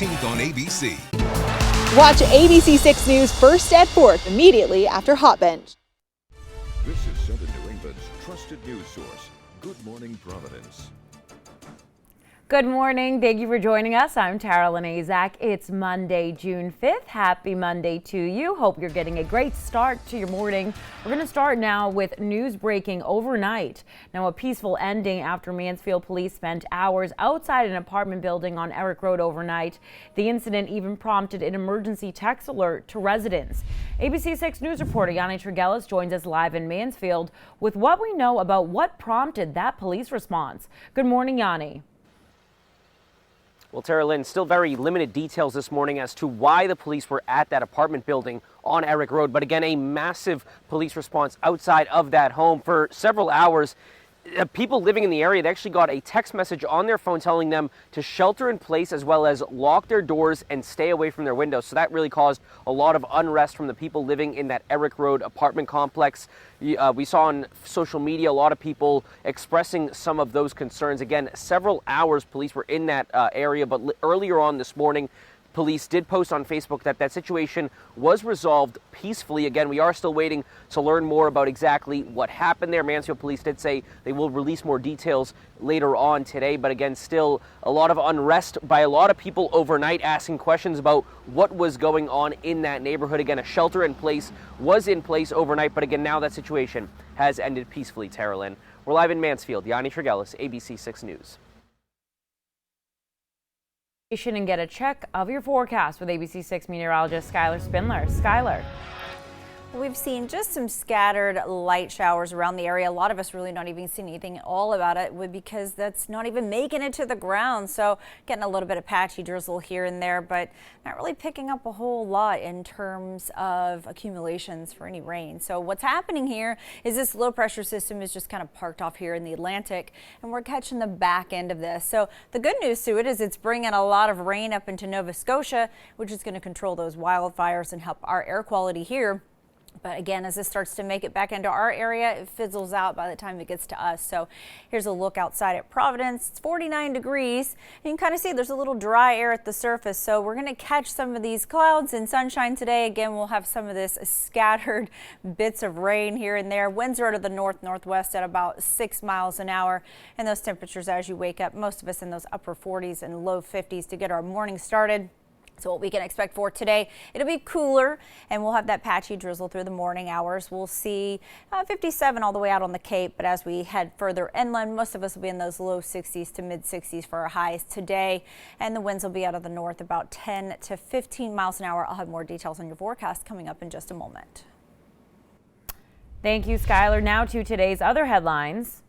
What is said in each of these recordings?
On ABC. Watch ABC 6 News first at 4th immediately after Hot Bench. This is Southern New England's trusted news source, Good Morning Providence. Good morning. Thank you for joining us. I'm Carolyn Azak. It's Monday, June 5th. Happy Monday to you. Hope you're getting a great start to your morning. We're going to start now with news breaking overnight. Now, a peaceful ending after Mansfield police spent hours outside an apartment building on Eric Road overnight. The incident even prompted an emergency text alert to residents. ABC 6 News reporter Yanni Tregellis joins us live in Mansfield with what we know about what prompted that police response. Good morning, Yanni. Well, Tara Lynn, still very limited details this morning as to why the police were at that apartment building on Eric Road. But again, a massive police response outside of that home for several hours. People living in the area, they actually got a text message on their phone telling them to shelter in place as well as lock their doors and stay away from their windows. So that really caused a lot of unrest from the people living in that Eric Road apartment complex. We saw on social media a lot of people expressing some of those concerns. Again, several hours police were in that area, but earlier on this morning, police did post on Facebook that that situation was resolved peacefully. Again, we are still waiting to learn more about exactly what happened there. Mansfield police did say they will release more details later on today. But again, still a lot of unrest by a lot of people overnight asking questions about what was going on in that neighborhood. Again, a shelter in place was in place overnight. But again, now that situation has ended peacefully, Tara Lynn. We're live in Mansfield. Yanni Tregellis, ABC 6 News. And get a check of your forecast with ABC 6 meteorologist Skylar Spindler. Skylar. We've seen just some scattered light showers around the area. A lot of us really not even seeing anything at all about it because that's not even making it to the ground. So getting a little bit of patchy drizzle here and there, but not really picking up a whole lot in terms of accumulations for any rain. So what's happening here is this low pressure system is just kind of parked off here in the Atlantic, and we're catching the back end of this. So the good news to it is it's bringing a lot of rain up into Nova Scotia, which is going to control those wildfires and help our air quality here. But again, as this starts to make it back into our area, it fizzles out by the time it gets to us. So here's a look outside at Providence. It's 49 degrees. You can kind of see there's a little dry air at the surface. So we're going to catch some of these clouds and sunshine today. Again, we'll have some of this scattered bits of rain here and there. Winds are out of the north-northwest at about 6 miles an hour. And those temperatures as you wake up, most of us in those upper 40s and low 50s to get our morning started. So what we can expect for today, it'll be cooler and we'll have that patchy drizzle through the morning hours. We'll see 57 all the way out on the Cape, but as we head further inland, most of us will be in those low 60s to mid 60s for our highs today. And the winds will be out of the north about 10 to 15 miles an hour. I'll have more details on your forecast coming up in just a moment. Thank you, Skylar. Now to today's other headlines.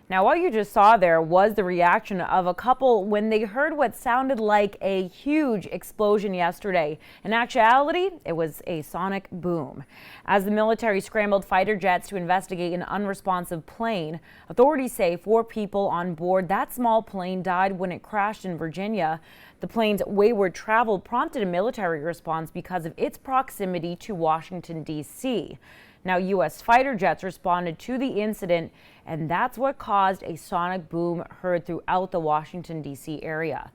Now, what you just saw there was the reaction of a couple when they heard what sounded like a huge explosion yesterday. In actuality, it was a sonic boom. As the military scrambled fighter jets to investigate an unresponsive plane, authorities say 4 people on board that small plane died when it crashed in Virginia. The plane's wayward travel prompted a military response because of its proximity to Washington, D.C. Now, U.S. fighter jets responded to the incident, and that's what caused a sonic boom heard throughout the Washington, D.C. area.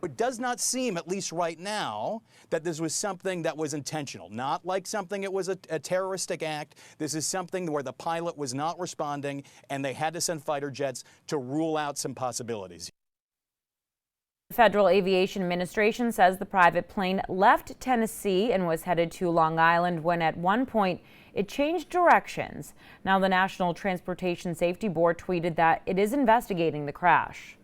It does not seem, at least right now, that this was something that was intentional. Not like something it was a terroristic act. This is something where the pilot was not responding, and they had to send fighter jets to rule out some possibilities. The Federal Aviation Administration says the private plane left Tennessee and was headed to Long Island when at one point it changed directions. Now the National Transportation Safety Board tweeted that it is investigating the crash.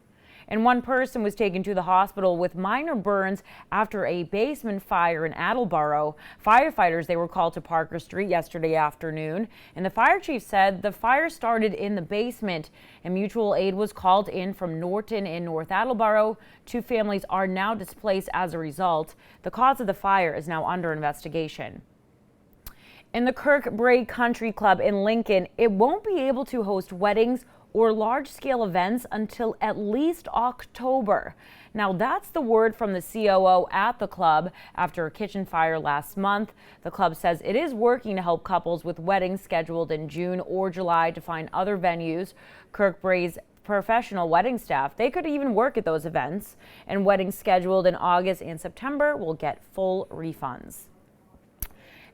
And one person was taken to the hospital with minor burns after a basement fire in Attleboro. Firefighters, they were called to Parker Street yesterday afternoon, and the fire chief said the fire started in the basement, and mutual aid was called in from Norton in North Attleboro. 2 families are now displaced as a result. The cause of the fire is now under investigation. In the Kirkbrae Country Club in Lincoln, it won't be able to host weddings or large-scale events until at least October. Now, that's the word from the COO at the club after a kitchen fire last month. The club says it is working to help couples with weddings scheduled in June or July to find other venues. Kirkbrae's professional wedding staff, they could even work at those events, and weddings scheduled in August and September will get full refunds.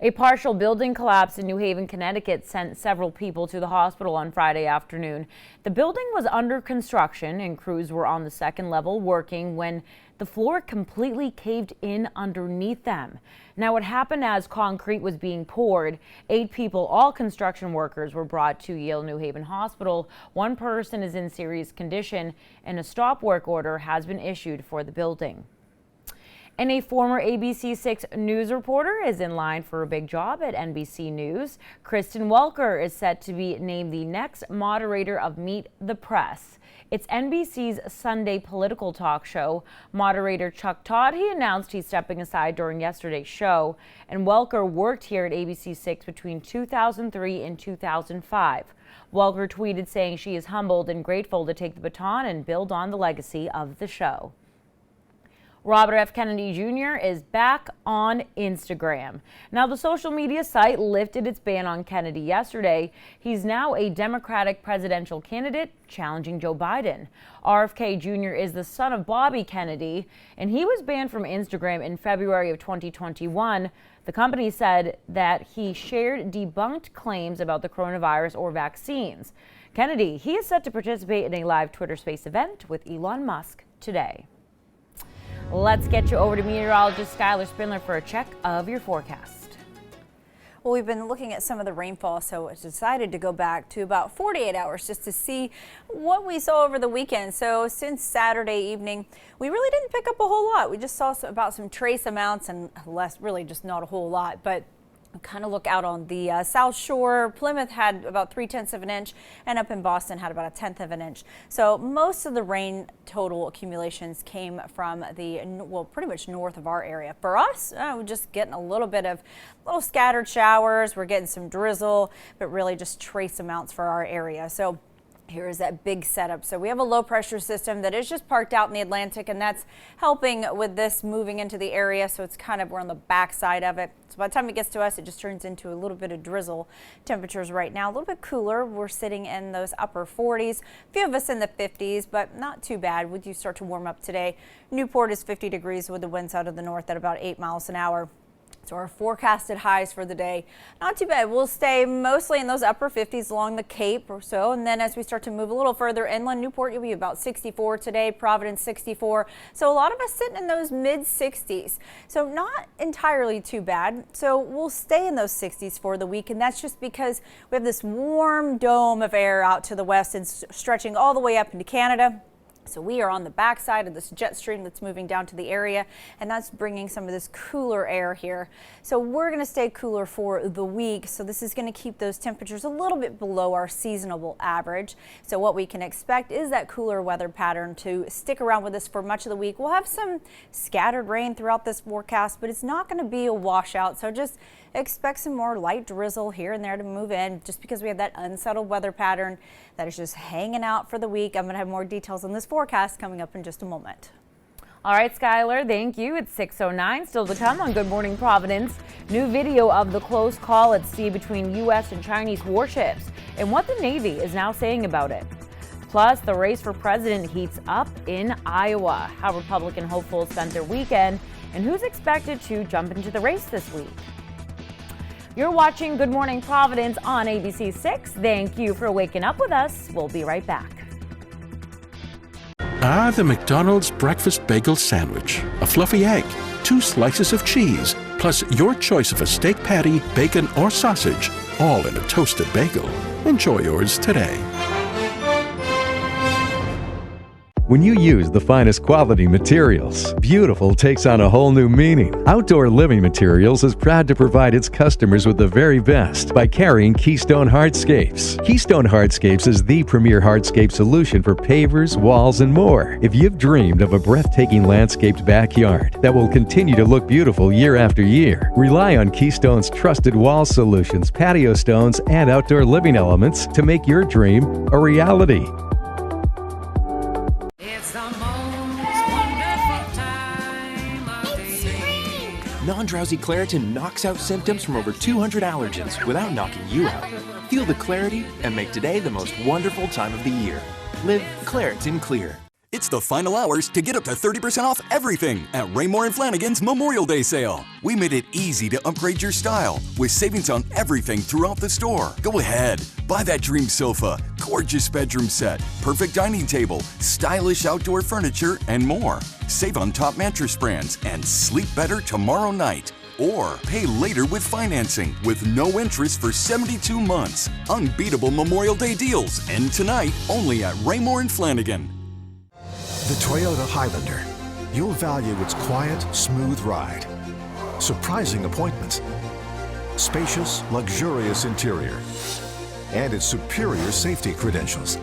A partial building collapse in New Haven, Connecticut sent several people to the hospital on Friday afternoon. The building was under construction and crews were on the second level working when the floor completely caved in underneath them. Now, it happened as concrete was being poured. 8 people, all construction workers, were brought to Yale New Haven Hospital. 1 person is in serious condition and a stop work order has been issued for the building. And a former ABC6 news reporter is in line for a big job at NBC News. Kristen Welker is set to be named the next moderator of Meet the Press. It's NBC's Sunday political talk show. Moderator Chuck Todd, he announced he's stepping aside during yesterday's show. And Welker worked here at ABC6 between 2003 and 2005. Welker tweeted saying she is humbled and grateful to take the baton and build on the legacy of the show. Robert F. Kennedy Jr. is back on Instagram. Now, the social media site lifted its ban on Kennedy yesterday. He's now a Democratic presidential candidate challenging Joe Biden. RFK Jr. is the son of Bobby Kennedy, and he was banned from Instagram in February of 2021. The company said that he shared debunked claims about the coronavirus or vaccines. Kennedy, he is set to participate in a live Twitter Space event with Elon Musk today. Let's get you over to meteorologist Skylar Spindler for a check of your forecast. Well, we've been looking at some of the rainfall, so I decided to go back to about 48 hours just to see what we saw over the weekend. So since Saturday evening, we really didn't pick up a whole lot. We just saw about some trace amounts and really just not a whole lot, but kind of look out on the South Shore. Plymouth had about 3/10 of an inch, and up in Boston had about 1/10 of an inch. So most of the rain total accumulations came from the, well, pretty much north of our area. For us, we're just getting a little bit of little scattered showers. We're getting some drizzle, but really just trace amounts for our area. So here is that big setup. So we have a low pressure system that is just parked out in the Atlantic, and that's helping with this moving into the area. So it's kind of, we're on the back side of it. So by the time it gets to us, it just turns into a little bit of drizzle. Temperatures right now a little bit cooler. We're sitting in those upper 40s. A few of us in the 50s, but not too bad. We do start to warm up today. Newport is 50 degrees with the winds out of the north at about 8 miles an hour. So our forecasted highs for the day, not too bad. We'll stay mostly in those upper 50s along the Cape or so. And then as we start to move a little further inland, Newport, you'll be about 64 today, Providence 64. So a lot of us sitting in those mid 60s. So not entirely too bad. So we'll stay in those 60s for the week. And that's just because we have this warm dome of air out to the west and stretching all the way up into Canada. So we are on the backside of this jet stream that's moving down to the area, and that's bringing some of this cooler air here. So we're going to stay cooler for the week. So this is going to keep those temperatures a little bit below our seasonal average. So what we can expect is that cooler weather pattern to stick around with us for much of the week. We'll have some scattered rain throughout this forecast, but it's not going to be a washout. So just expect some more light drizzle here and there to move in, just because we have that unsettled weather pattern that is just hanging out for the week. I'm going to have more details on this forecast coming up in just a moment. All right, Skylar, thank you. It's 6:09. Still to come on Good Morning Providence. New video of the close call at sea between U.S. and Chinese warships and what the Navy is now saying about it. Plus, the race for president heats up in Iowa, how Republican hopefuls spent their weekend, and who's expected to jump into the race this week. You're watching Good Morning Providence on ABC6. Thank you for waking up with us. We'll be right back. Ah, the McDonald's breakfast bagel sandwich. A fluffy egg, 2 slices of cheese, plus your choice of a steak patty, bacon, or sausage, all in a toasted bagel. Enjoy yours today. When you use the finest quality materials, beautiful takes on a whole new meaning. Outdoor Living Materials is proud to provide its customers with the very best by carrying Keystone Hardscapes. Keystone Hardscapes is the premier hardscape solution for pavers, walls, and more. If you've dreamed of a breathtaking landscaped backyard that will continue to look beautiful year after year, rely on Keystone's trusted wall solutions, patio stones, and outdoor living elements to make your dream a reality. Non-drowsy Claritin knocks out symptoms from over 200 allergens without knocking you out. Feel the clarity and make today the most wonderful time of the year. Live Claritin Clear. It's the final hours to get up to 30% off everything at Raymore and Flanigan's Memorial Day sale. We made it easy to upgrade your style with savings on everything throughout the store. Go ahead, buy that dream sofa, gorgeous bedroom set, perfect dining table, stylish outdoor furniture, and more. Save on top mattress brands and sleep better tomorrow night. Or pay later with financing with no interest for 72 months. Unbeatable Memorial Day deals end tonight only at Raymore and Flanigan. The Toyota Highlander. You'll value its quiet, smooth ride, surprising appointments, spacious, luxurious interior, and its superior safety credentials.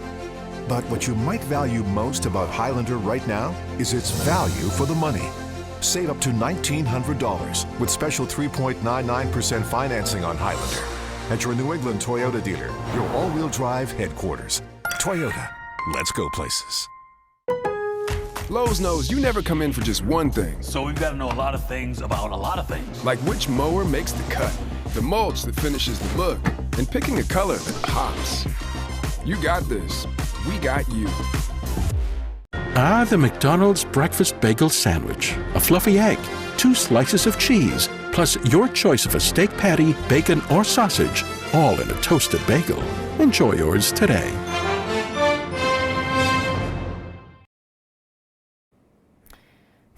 But what you might value most about Highlander right now is its value for the money. Save up to $1,900 with special 3.99% financing on Highlander at your New England Toyota dealer, your all-wheel drive headquarters. Toyota, let's go places. Lowe's knows you never come in for just one thing. So we've got to know a lot of things about a lot of things. Like which mower makes the cut, the mulch that finishes the look, and picking a color that pops. You got this. We got you. Ah, the McDonald's breakfast bagel sandwich. A fluffy egg, 2 slices of cheese, plus your choice of a steak patty, bacon, or sausage, all in a toasted bagel. Enjoy yours today.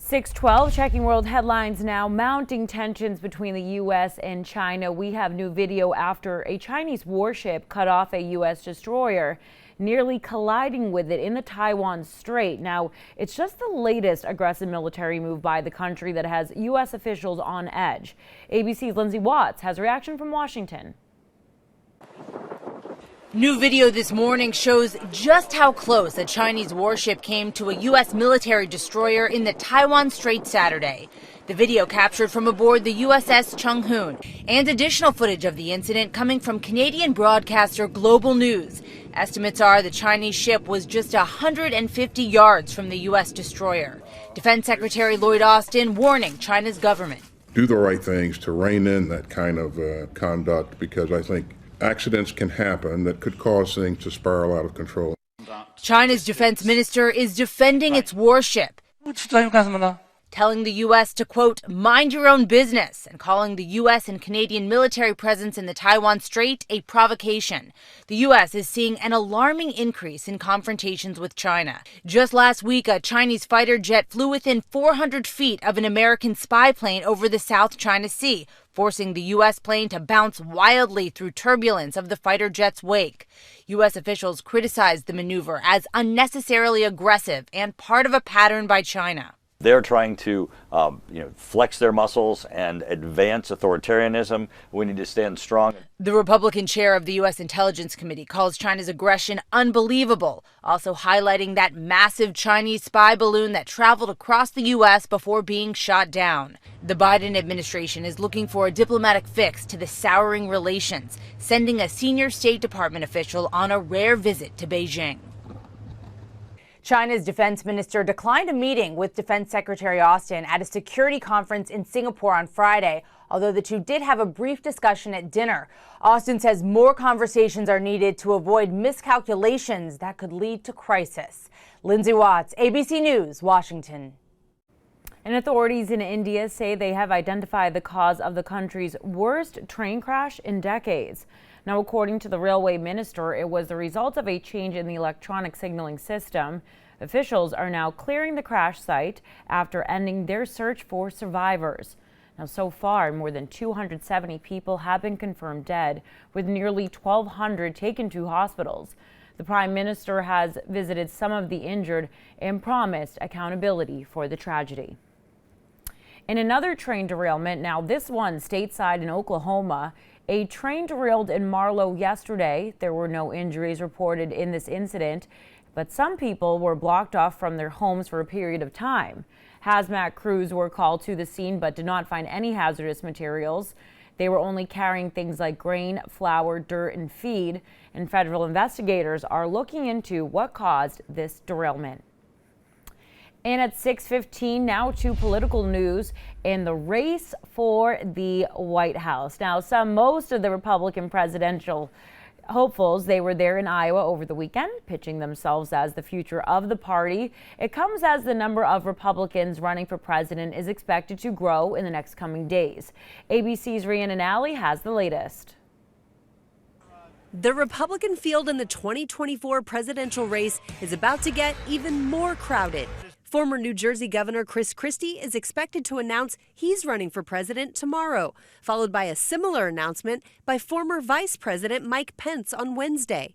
.612, checking world headlines now. Mounting tensions between the U.S. and China. We have new video after a Chinese warship cut off a U.S. destroyer, nearly colliding with it in the Taiwan Strait. Now, it's just the latest aggressive military move by the country that has U.S. officials on edge. ABC's Lindsay Watts has a reaction from Washington. New video this morning shows just how close a Chinese warship came to a U.S. military destroyer in the Taiwan Strait Saturday. The video captured from aboard the USS Chung Hoon, and additional footage of the incident coming from Canadian broadcaster Global News. Estimates are the Chinese ship was just 150 yards from the U.S. destroyer. Defense Secretary Lloyd Austin warning China's government. Do the right things to rein in that kind of conduct, because I think accidents can happen that could cause things to spiral out of control. China's defense minister is defending its warship, telling the U.S. to, quote, mind your own business, and calling the U.S. and Canadian military presence in the Taiwan Strait a provocation. The U.S. is seeing an alarming increase in confrontations with China. Just last week, a Chinese fighter jet flew within 400 feet of an American spy plane over the South China Sea, forcing the U.S. plane to bounce wildly through turbulence of the fighter jet's wake. U.S. officials criticized the maneuver as unnecessarily aggressive and part of a pattern by China. They're trying to flex their muscles and advance authoritarianism. We need to stand strong. The Republican chair of the U.S. Intelligence Committee calls China's aggression unbelievable, also highlighting that massive Chinese spy balloon that traveled across the U.S. before being shot down. The Biden administration is looking for a diplomatic fix to the souring relations, sending a senior State Department official on a rare visit to Beijing. China's defense minister declined a meeting with Defense Secretary Austin at a security conference in Singapore on Friday, although the two did have a brief discussion at dinner. Austin says more conversations are needed to avoid miscalculations that could lead to crisis. Lindsay Watts, ABC News, Washington. And authorities in India say they have identified the cause of the country's worst train crash in decades. Now, according to the railway minister, it was the result of a change in the electronic signaling system. Officials are now clearing the crash site after ending their search for survivors. Now, so far, more than 270 people have been confirmed dead, with nearly 1,200 taken to hospitals. The Prime Minister has visited some of the injured and promised accountability for the tragedy. In another train derailment, now this one stateside in Oklahoma, a train derailed in Marlow yesterday. There were no injuries reported in this incident, but some people were blocked off from their homes for a period of time. Hazmat crews were called to the scene but did not find any hazardous materials. They were only carrying things like grain, flour, dirt, and feed, and federal investigators are looking into what caused this derailment. And at 6:15 now to political news in the race for the White House. Now, most of the Republican presidential hopefuls, they were there in Iowa over the weekend, pitching themselves as the future of the party. It comes as the number of Republicans running for president is expected to grow in the next coming days. ABC's Rhiannon Alley has the latest. The Republican field in the 2024 presidential race is about to get even more crowded. Former New Jersey Governor Chris Christie is expected to announce he's running for president tomorrow, followed by a similar announcement by former Vice President Mike Pence on Wednesday.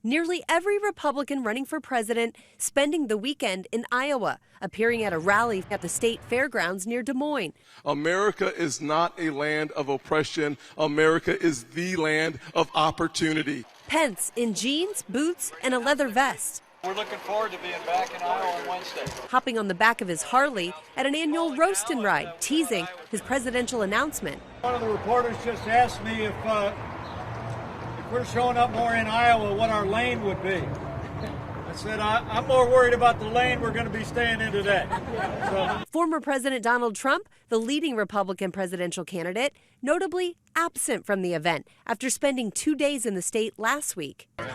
Nearly every Republican running for president spending the weekend in Iowa, appearing at a rally at the state fairgrounds near Des Moines. America is not a land of oppression. America is the land of opportunity. Pence in jeans, boots, and a leather vest. We're looking forward to being back in Iowa on Wednesday. Hopping on the back of his Harley at an annual roast and ride, teasing his presidential announcement. One of the reporters just asked me if we're showing up more in Iowa, what our lane would be. I said, I'm more worried about the lane we're going to be staying in today. Former President Donald Trump, the leading Republican presidential candidate, notably absent from the event after spending 2 days in the state last week. What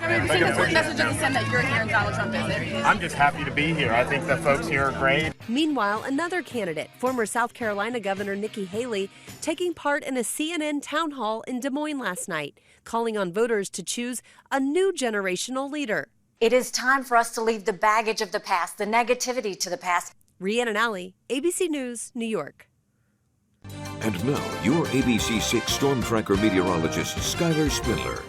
message does it send that you're here and Donald Trump isn't? I'm just happy to be here. I think the folks here are great. Meanwhile, another candidate, former South Carolina Governor Nikki Haley, taking part in a CNN town hall in Des Moines last night, calling on voters to choose a new generational leader. It is time for us to leave the baggage of the past, the negativity to the past. Rhiannon Alley, ABC News, New York. And now, your ABC 6 Storm Tracker meteorologist, Skylar Spindler.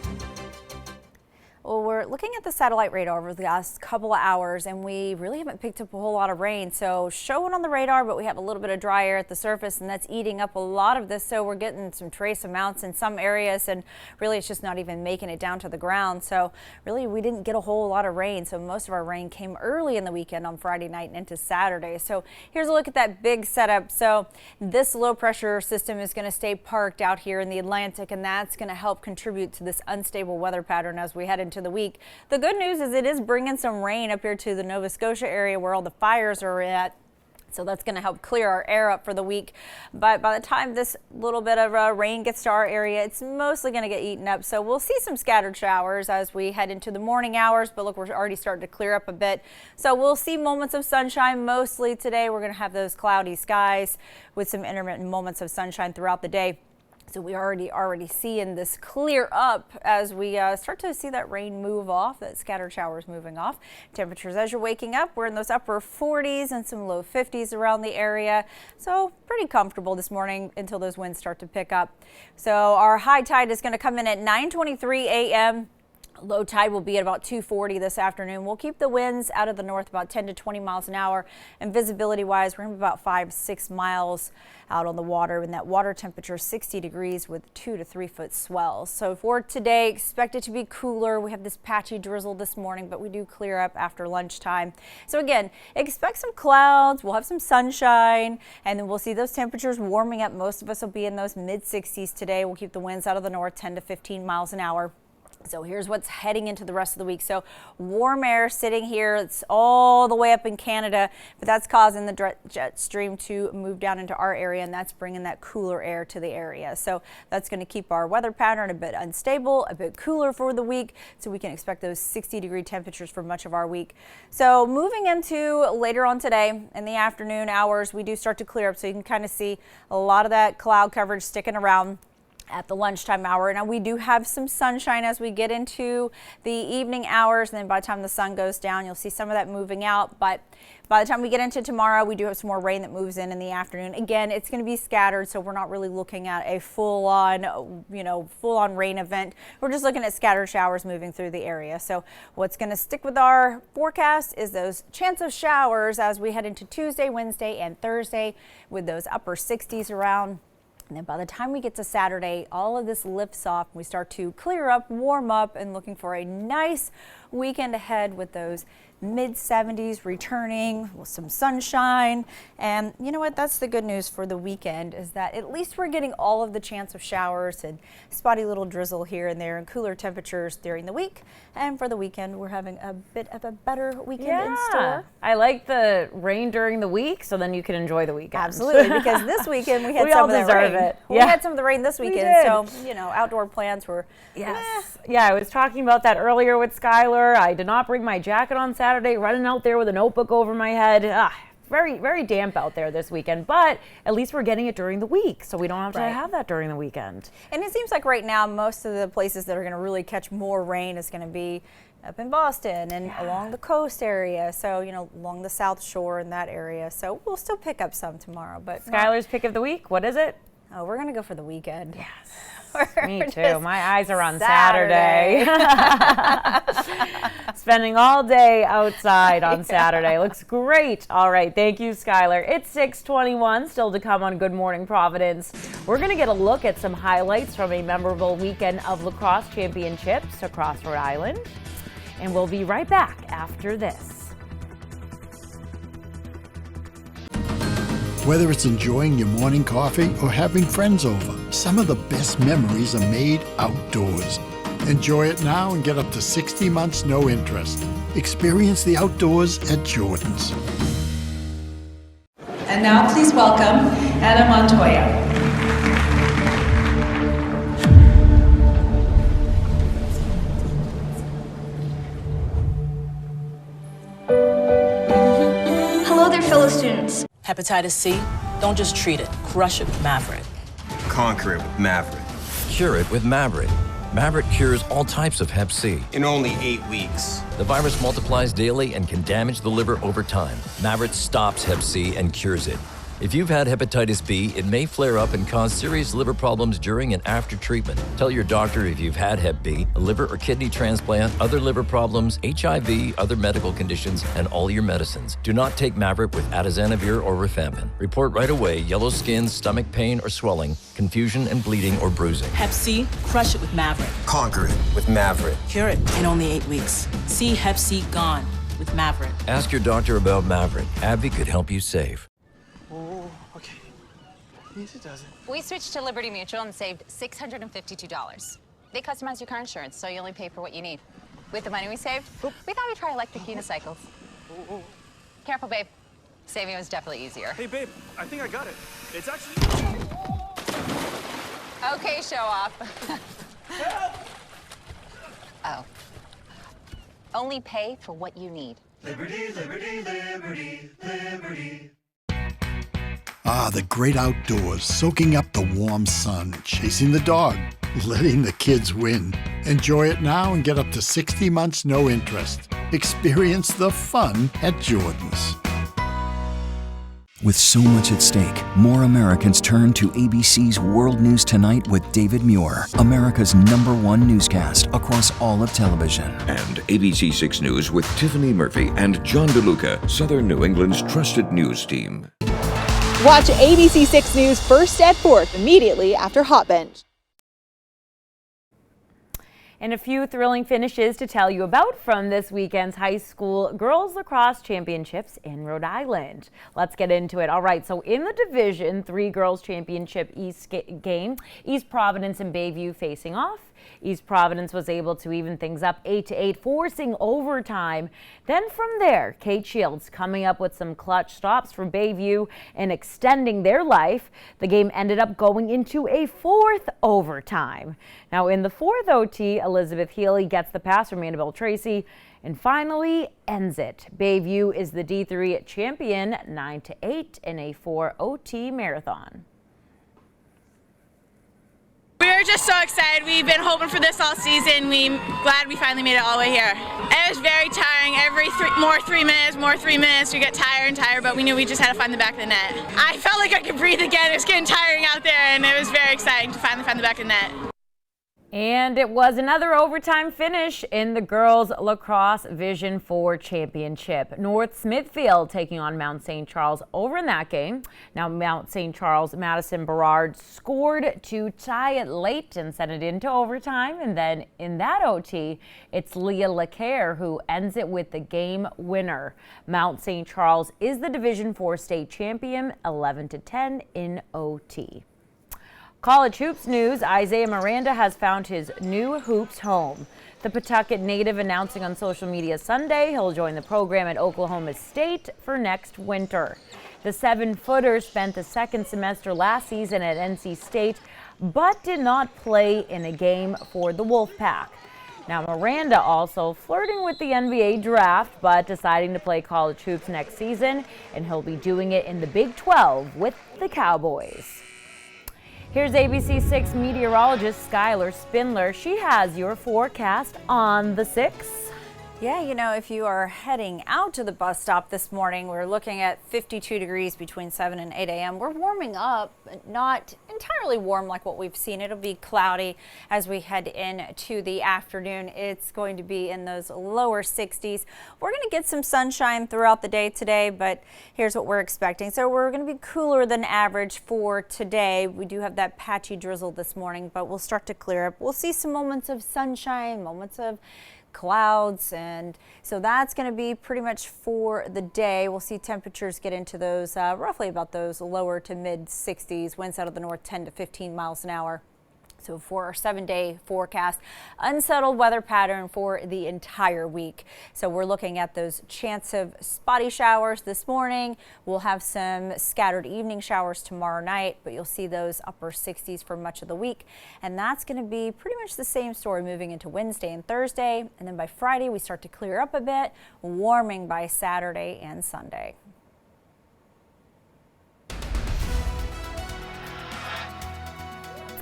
Well, we're looking at the satellite radar over the last couple of hours, and we really haven't picked up a whole lot of rain. So showing on the radar, but we have a little bit of dry air at the surface, and that's eating up a lot of this. So we're getting some trace amounts in some areas, and really it's just not even making it down to the ground. So really we didn't get a whole lot of rain. So most of our rain came early in the weekend on Friday night and into Saturday. So here's a look at that big setup. So this low pressure system is going to stay parked out here in the Atlantic, and that's going to help contribute to this unstable weather pattern as we head into the week. The good news is it is bringing some rain up here to the Nova Scotia area where all the fires are at. So that's going to help clear our air up for the week. But by the time this little bit of rain gets to our area, it's mostly going to get eaten up. So we'll see some scattered showers as we head into the morning hours. But look, we're already starting to clear up a bit. So we'll see moments of sunshine mostly today. We're going to have those cloudy skies with some intermittent moments of sunshine throughout the day. So we already seeing this clear up as we start to see that rain move off, that scattered showers moving off. Temperatures as you're waking up, we're in those upper 40s and some low 50s around the area. So pretty comfortable this morning until those winds start to pick up. So our high tide is going to come in at 9:23 a.m. Low tide will be at about 2:40 this afternoon. We'll keep the winds out of the north about 10 to 20 miles an hour. And visibility wise, we're going to be about 5-6 miles out on the water, and that water temperature 60 degrees with 2 to 3 foot swells. So for today, expect it to be cooler. We have this patchy drizzle this morning, but we do clear up after lunchtime. So again, expect some clouds. We'll have some sunshine, and then we'll see those temperatures warming up. Most of us will be in those mid 60s today. We'll keep the winds out of the north 10 to 15 miles an hour. So here's what's heading into the rest of the week. So warm air sitting here. It's all the way up in Canada, but that's causing the jet stream to move down into our area, and that's bringing that cooler air to the area. So that's going to keep our weather pattern a bit unstable, a bit cooler for the week. So we can expect those 60-degree temperatures for much of our week. So moving into later on today in the afternoon hours, we do start to clear up. So you can kind of see a lot of that cloud coverage sticking around. at the lunchtime hour. Now we do have some sunshine as we get into the evening hours, and then by the time the sun goes down, you'll see some of that moving out. But by the time we get into tomorrow, we do have some more rain that moves in the afternoon. Again, it's going to be scattered, so we're not really looking at a full-on, full-on rain event. We're just looking at scattered showers moving through the area. So what's going to stick with our forecast is those chance of showers as we head into Tuesday, Wednesday, and Thursday with those upper 60s around. And then by the time we get to Saturday, all of this lifts off. We start to clear up, warm up, and looking for a nice weekend ahead with those mid-70s returning with some sunshine. And you know what? That's the good news for the weekend, is that at least we're getting all of the chance of showers and spotty little drizzle here and there and cooler temperatures during the week. And for the weekend, we're having a bit of a better weekend in store. I like the rain during the week, so then you can enjoy the weekend. Absolutely, because this weekend we had some of that rain. We had some of the rain this weekend, so outdoor plans were. Yes. Yeah, I was talking about that earlier with Skylar. I did not bring my jacket on Saturday, running out there with a notebook over my head. Very, very damp out there this weekend, but at least we're getting it during the week, so we don't have to have that during the weekend. And it seems like right now, most of the places that are going to really catch more rain is going to be up in Boston and along the coast area, so, along the South Shore in that area. So we'll still pick up some tomorrow. But Skylar's pick of the week, what is it? Oh, we're going to go for the weekend. Yes. Me too. My eyes are on Saturday. Spending all day outside on Saturday. Looks great. All right. Thank you, Skylar. It's 6:21. Still to come on Good Morning Providence. We're going to get a look at some highlights from a memorable weekend of lacrosse championships across Rhode Island. And we'll be right back after this. Whether it's enjoying your morning coffee or having friends over, some of the best memories are made outdoors. Enjoy it now and get up to 60 months no interest. Experience the outdoors at Jordan's. And now please welcome Anna Montoya. Hello there, fellow students. Hepatitis C, don't just treat it, crush it with Mavorite. Conquer it with Mavorite. Cure it with Mavorite. Mavorite cures all types of Hep C. In only 8 weeks. The virus multiplies daily and can damage the liver over time. Mavorite stops Hep C and cures it. If you've had hepatitis B, it may flare up and cause serious liver problems during and after treatment. Tell your doctor if you've had Hep B, a liver or kidney transplant, other liver problems, HIV, other medical conditions, and all your medicines. Do not take Mavorite with atazanavir or rifampin. Report right away yellow skin, stomach pain or swelling, confusion and bleeding or bruising. Hep C, crush it with Mavorite. Conquer it with Mavorite. Cure it in only 8 weeks. See Hep C gone with Mavorite. Ask your doctor about Mavorite. AbbVie could help you save. Easy does it. We switched to Liberty Mutual and saved $652. They customize your car insurance, so you only pay for what you need. With the money we saved, we thought we'd try electric unicycles. Careful, babe. Saving was definitely easier. Hey, babe, I think I got it. It's actually... Okay, show off. Oh. Only pay for what you need. Liberty, liberty, liberty, liberty. Ah, the great outdoors, soaking up the warm sun, chasing the dog, letting the kids win. Enjoy it now and get up to 60 months no interest. Experience the fun at Jordan's. With so much at stake, more Americans turn to ABC's World News Tonight with David Muir, America's #1 newscast across all of television. And ABC 6 News with Tiffany Murphy and John DeLuca, Southern New England's trusted news team. Watch ABC 6 News first at 4th immediately after Hot Bench. And a few thrilling finishes to tell you about from this weekend's high school girls lacrosse championships in Rhode Island. Let's get into it. All right, so in the Division 3 girls championship East game, East Providence and Bayview facing off. East Providence was able to even things up 8-8, forcing overtime. Then from there, Kate Shields coming up with some clutch stops for Bayview and extending their life. The game ended up going into a 4th overtime. Now in the 4th OT, Elizabeth Healy gets the pass from Annabelle Tracy and finally ends it. Bayview is the D3 champion 9-8 in a 4 OT marathon. We're We're just so excited. We've been hoping for this all season. We're glad we finally made it all the way here. It was very tiring. Every more 3 minutes, we get tired and tired, but we knew we just had to find the back of the net. I felt like I could breathe again. It was getting tiring out there, and it was very exciting to finally find the back of the net. And it was another overtime finish in the girls lacrosse Vision 4 championship. North Smithfield taking on Mount St. Charles over in that game. Now Mount St. Charles, Madison Berard scored to tie it late and sent it into overtime. And then in that OT, it's Leah LeCaire who ends it with the game winner. Mount St. Charles is the Division 4 state champion, 11-10 in OT. College hoops news, Isaiah Miranda has found his new hoops home. The Pawtucket native announcing on social media Sunday he'll join the program at Oklahoma State for next winter. The 7-footer spent the second semester last season at NC State, but did not play in a game for the Wolfpack. Now Miranda also flirting with the NBA draft, but deciding to play college hoops next season, and he'll be doing it in the Big 12 with the Cowboys. Here's ABC 6 meteorologist Skylar Spindler. She has your forecast on the 6th. Yeah, you know, if you are heading out to the bus stop this morning, we're looking at 52 degrees between 7 and 8 a.m. We're warming up, not entirely warm like what we've seen. It'll be cloudy as we head into the afternoon. It's going to be in those lower 60s. We're going to get some sunshine throughout the day today, but here's what we're expecting. So we're going to be cooler than average for today. We do have that patchy drizzle this morning, but we'll start to clear up. We'll see some moments of sunshine, moments of clouds, and so that's going to be pretty much for the day. We'll see temperatures get into those roughly about those lower to mid 60s, winds out of the north 10 to 15 miles an hour. So for our 7-day forecast, unsettled weather pattern for the entire week. So we're looking at those chance of spotty showers this morning. We'll have some scattered evening showers tomorrow night, but you'll see those upper 60s for much of the week. And that's going to be pretty much the same story moving into Wednesday and Thursday. And then by Friday, we start to clear up a bit, warming by Saturday and Sunday.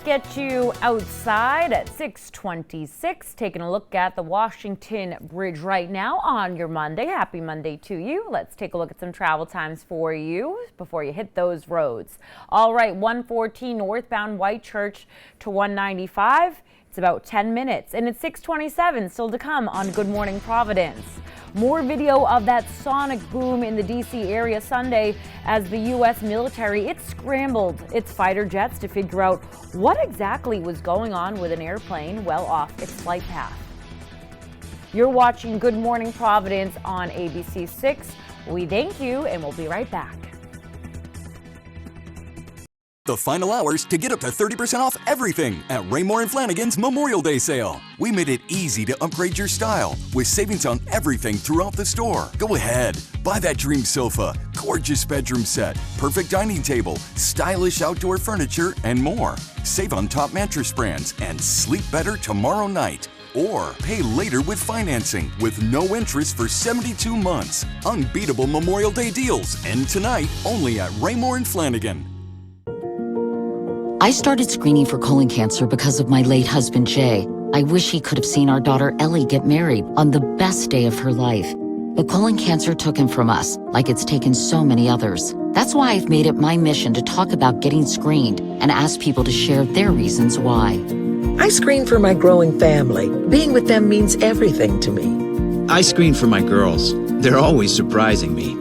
Get you outside at 6:26, taking a look at the Washington Bridge right now on your Monday. Happy Monday to you. Let's take a look at some travel times for you before you hit those roads. All right, 114 northbound Whitechurch to 195. It's about 10 minutes, and it's 6:27 still to come on Good Morning Providence. More video of that sonic boom in the D.C. area Sunday as the U.S. military, it scrambled its fighter jets to figure out what exactly was going on with an airplane well off its flight path. You're watching Good Morning Providence on ABC 6. We thank you, and we'll be right back. The final hours to get up to 30% off everything at Raymore and Flanigan's Memorial Day sale. We made it easy to upgrade your style with savings on everything throughout the store. Go ahead, buy that dream sofa, gorgeous bedroom set, perfect dining table, stylish outdoor furniture, and more. Save on top mattress brands and sleep better tomorrow night. Or pay later with financing with no interest for 72 months. Unbeatable Memorial Day deals end tonight only at Raymore and Flanigan. I started screening for colon cancer because of my late husband, Jay. I wish he could have seen our daughter, Ellie, get married on the best day of her life. But colon cancer took him from us, like it's taken so many others. That's why I've made it my mission to talk about getting screened and ask people to share their reasons why. I screen for my growing family. Being with them means everything to me. I screen for my girls. They're always surprising me.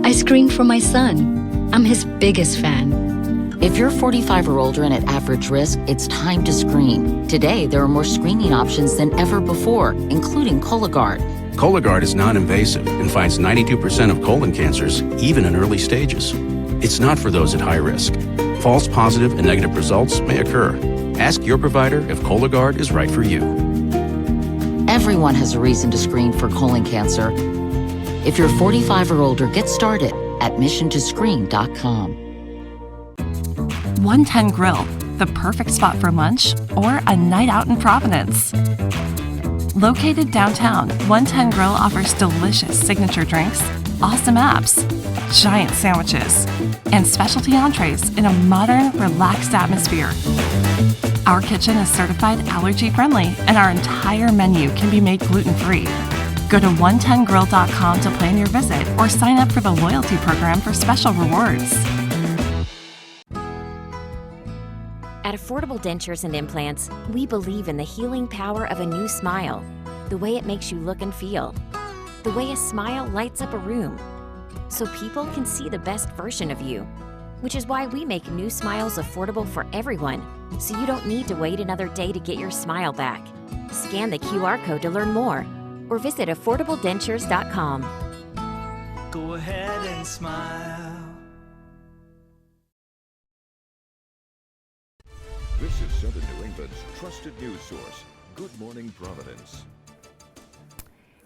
I screen for my son. I'm his biggest fan. If you're 45 or older and at average risk, it's time to screen. Today, there are more screening options than ever before, including Cologuard. Cologuard is non-invasive and finds 92% of colon cancers, even in early stages. It's not for those at high risk. False positive and negative results may occur. Ask your provider if Cologuard is right for you. Everyone has a reason to screen for colon cancer. If you're 45 or older, get started at missiontoscreen.com. 110 Grill, the perfect spot for lunch or a night out in Providence. Located downtown, 110 Grill offers delicious signature drinks, awesome apps, giant sandwiches, and specialty entrees in a modern, relaxed atmosphere. Our kitchen is certified allergy-friendly, and our entire menu can be made gluten-free. Go to 110grill.com to plan your visit or sign up for the loyalty program for special rewards. At Affordable Dentures and Implants, we believe in the healing power of a new smile, the way it makes you look and feel, the way a smile lights up a room, so people can see the best version of you, which is why we make new smiles affordable for everyone, so you don't need to wait another day to get your smile back. Scan the QR code to learn more, or visit affordabledentures.com. Go ahead and smile. This is Southern New England's trusted news source, Good Morning Providence.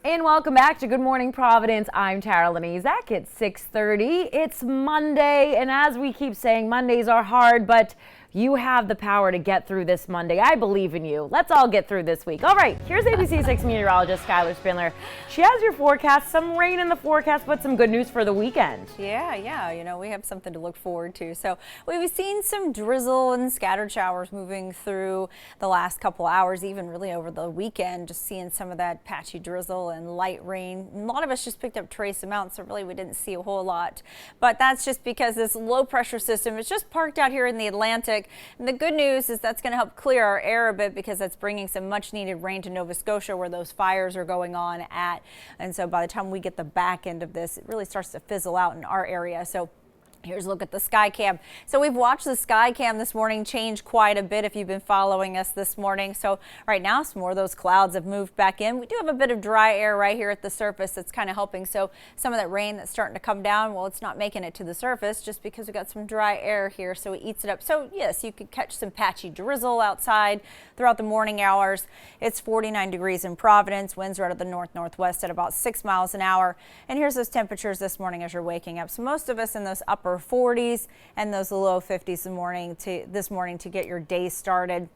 And welcome back to Good Morning Providence. I'm Tara Lenizak. It's 6:30. It's Monday, and as we keep saying, Mondays are hard, but you have the power to get through this Monday. I believe in you. Let's all get through this week. All right, here's ABC 6 meteorologist Skylar Spindler. She has your forecast, some rain in the forecast, but some good news for the weekend. Yeah, you know, we have something to look forward to. So we've seen some drizzle and scattered showers moving through the last couple hours, even really over the weekend, just seeing some of that patchy drizzle and light rain. A lot of us just picked up trace amounts, so really we didn't see a whole lot. But that's just because this low pressure system is just parked out here in the Atlantic. And the good news is that's going to help clear our air a bit, because that's bringing some much needed rain to Nova Scotia, where those fires are going on at. And so by the time we get the back end of this, it really starts to fizzle out in our area. So here's a look at the sky cam. So we've watched the sky cam this morning change quite a bit if you've been following us this morning. So right now some more of those clouds have moved back in. We do have a bit of dry air right here at the surface that's kind of helping. So some of that rain that's starting to come down, well, it's not making it to the surface just because we got some dry air here, so it eats it up. So yes, you could catch some patchy drizzle outside throughout the morning hours. It's 49 degrees in Providence. Winds are out of the north-northwest at about 6 miles an hour. And here's those temperatures this morning as you're waking up. So most of us in those upper 40s and those low 50s this morning to get your day started.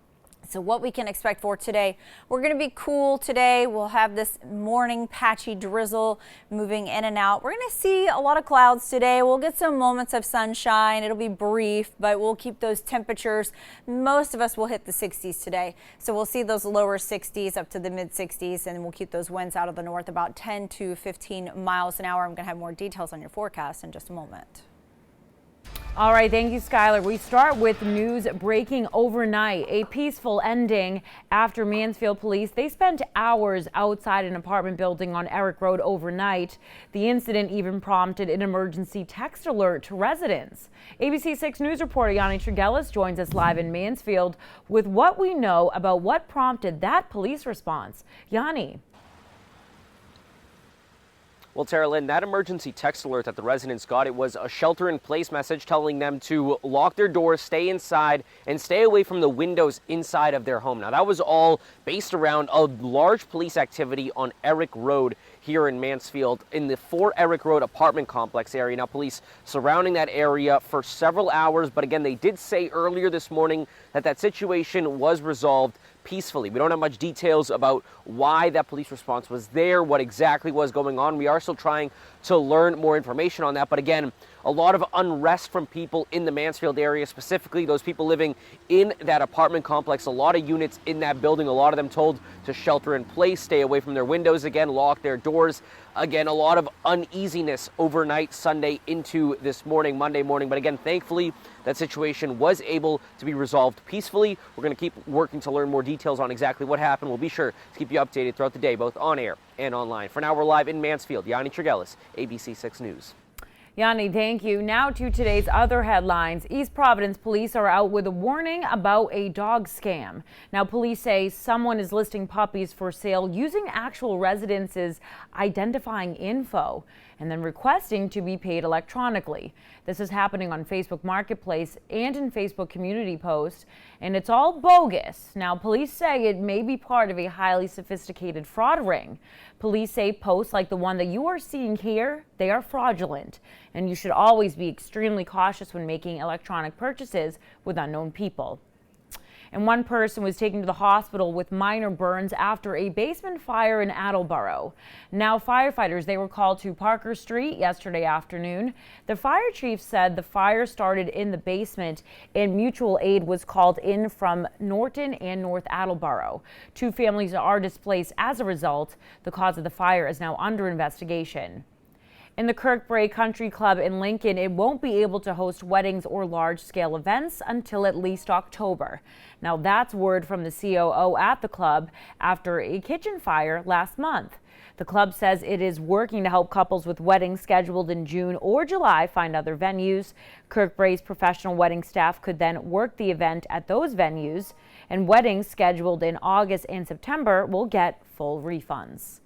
So what we can expect for today, we're going to be cool today. We'll have this morning patchy drizzle moving in and out. We're going to see a lot of clouds today. We'll get some moments of sunshine. It'll be brief, but we'll keep those temperatures. Most of us will hit the 60s today. So we'll see those lower 60s up to the mid 60s, and we'll keep those winds out of the north about 10 to 15 miles an hour. I'm going to have more details on your forecast in just a moment. All right, thank you, Skylar. We start with news breaking overnight. A peaceful ending after Mansfield police, they spent hours outside an apartment building on Eric Road overnight. The incident even prompted an emergency text alert to residents. ABC 6 News reporter Yanni Trigelis joins us live in Mansfield with what we know about what prompted that police response. Yanni. Well, Tara Lynn, that emergency text alert that the residents got, it was a shelter-in-place message telling them to lock their doors, stay inside, and stay away from the windows inside of their home. Now, that was all based around a large police activity on Eric Road here in Mansfield in the 4 Eric Road apartment complex area. Now, police surrounding that area for several hours, but again, they did say earlier this morning that that situation was resolved peacefully. We don't have much details about why that police response was there, what exactly was going on. We are still trying to learn more information on that. But again, a lot of unrest from people in the Mansfield area, specifically those people living in that apartment complex. A lot of units in that building, a lot of them told to shelter in place, stay away from their windows again, lock their doors. Again, a lot of uneasiness overnight Sunday into this morning, Monday morning. But again, thankfully, that situation was able to be resolved peacefully. We're going to keep working to learn more details on exactly what happened. We'll be sure to keep you updated throughout the day, both on air and online. For now, we're live in Mansfield. Yanni Trigelis, ABC 6 News. Yanni, thank you. Now to today's other headlines. East Providence police are out with a warning about a dog scam. Now, police say someone is listing puppies for sale using actual residents' identifying info and then requesting to be paid electronically. This is happening on Facebook Marketplace and in Facebook community posts, and it's all bogus. Now, police say it may be part of a highly sophisticated fraud ring. Police say posts like the one that you are seeing here, they are fraudulent, and you should always be extremely cautious when making electronic purchases with unknown people. And one person was taken to the hospital with minor burns after a basement fire in Attleboro. Now firefighters, they were called to Parker Street yesterday afternoon. The fire chief said the fire started in the basement and mutual aid was called in from Norton and North Attleboro. 2 families are displaced as a result. The cause of the fire is now under investigation. In the Kirkbrae Country Club in Lincoln, it won't be able to host weddings or large-scale events until at least October. Now that's word from the COO at the club after a kitchen fire last month. The club says it is working to help couples with weddings scheduled in June or July find other venues. Kirkbrae's professional wedding staff could then work the event at those venues, and weddings scheduled in August and September will get full refunds.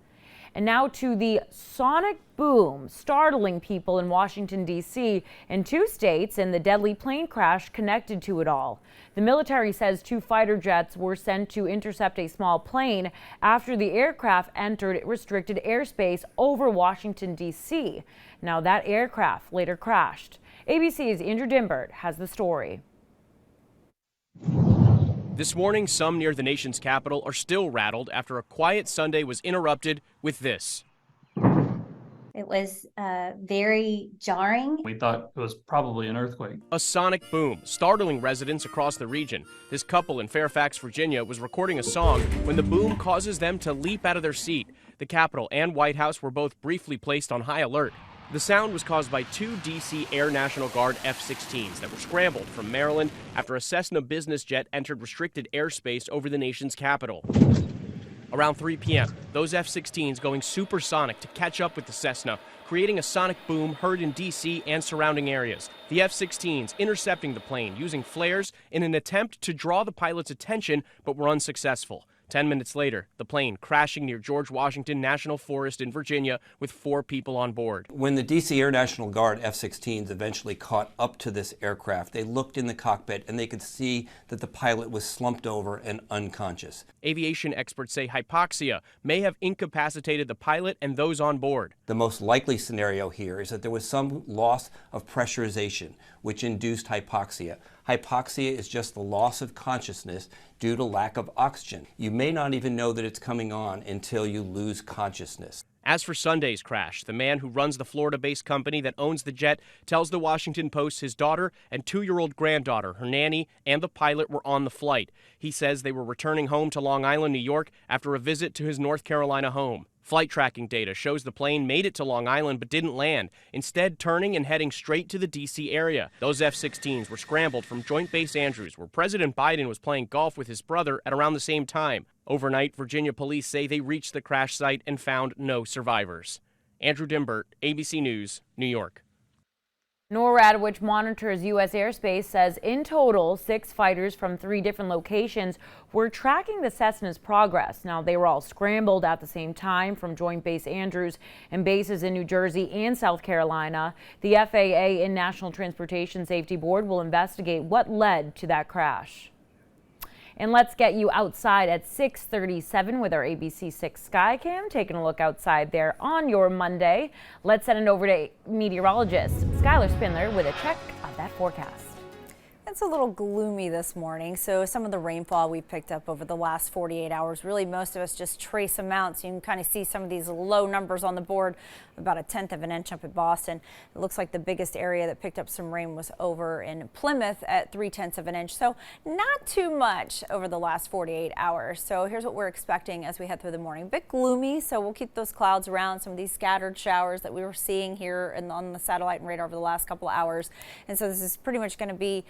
And now to the sonic boom startling people in Washington, D.C. and 2 states and the deadly plane crash connected to it all. The military says 2 fighter jets were sent to intercept a small plane after the aircraft entered restricted airspace over Washington, D.C. Now that aircraft later crashed. ABC's Andrew Dimbert has the story. This morning, some near the nation's capital are still rattled after a quiet Sunday was interrupted with this. It was very jarring. We thought it was probably an earthquake. A sonic boom, startling residents across the region. This couple in Fairfax, Virginia, was recording a song when the boom causes them to leap out of their seat. The Capitol and White House were both briefly placed on high alert. The sound was caused by 2 D.C. Air National Guard F-16s that were scrambled from Maryland after a Cessna business jet entered restricted airspace over the nation's capital. Around 3 p.m., those F-16s going supersonic to catch up with the Cessna, creating a sonic boom heard in D.C. and surrounding areas. The F-16s intercepting the plane using flares in an attempt to draw the pilot's attention, but were unsuccessful. 10 minutes later, the plane crashing near George Washington National Forest in Virginia with 4 people on board. When the D.C. Air National Guard F-16s eventually caught up to this aircraft, they looked in the cockpit and they could see that the pilot was slumped over and unconscious. Aviation experts say hypoxia may have incapacitated the pilot and those on board. The most likely scenario here is that there was some loss of pressurization, which induced hypoxia. Hypoxia is just the loss of consciousness due to lack of oxygen. You may not even know that it's coming on until you lose consciousness. As for Sunday's crash, the man who runs the Florida-based company that owns the jet tells the Washington Post his daughter and 2-year-old granddaughter, her nanny, and the pilot were on the flight. He says they were returning home to Long Island, New York, after a visit to his North Carolina home. Flight tracking data shows the plane made it to Long Island but didn't land, instead turning and heading straight to the D.C. area. Those F-16s were scrambled from Joint Base Andrews, where President Biden was playing golf with his brother at around the same time. Overnight, Virginia police say they reached the crash site and found no survivors. Andrew Dimbert, ABC News, New York. NORAD, which monitors U.S. airspace, says in total 6 fighters from 3 different locations were tracking the Cessna's progress. Now, they were all scrambled at the same time from Joint Base Andrews and bases in New Jersey and South Carolina. The FAA and National Transportation Safety Board will investigate what led to that crash. And let's get you outside at 6:37 with our ABC 6 Skycam. Taking a look outside there on your Monday. Let's send it over to meteorologist Skylar Spindler with a check of that forecast. It's a little gloomy this morning, so some of the rainfall we picked up over the last 48 hours, really most of us just trace amounts. You can kind of see some of these low numbers on the board, about 1/10 of an inch up at Boston. It looks like the biggest area that picked up some rain was over in Plymouth at 3/10 of an inch, so not too much over the last 48 hours. So here's what we're expecting as we head through the morning. A bit gloomy, so we'll keep those clouds around, some of these scattered showers that we were seeing here on the satellite and radar over the last couple of hours. And so this is pretty much going to be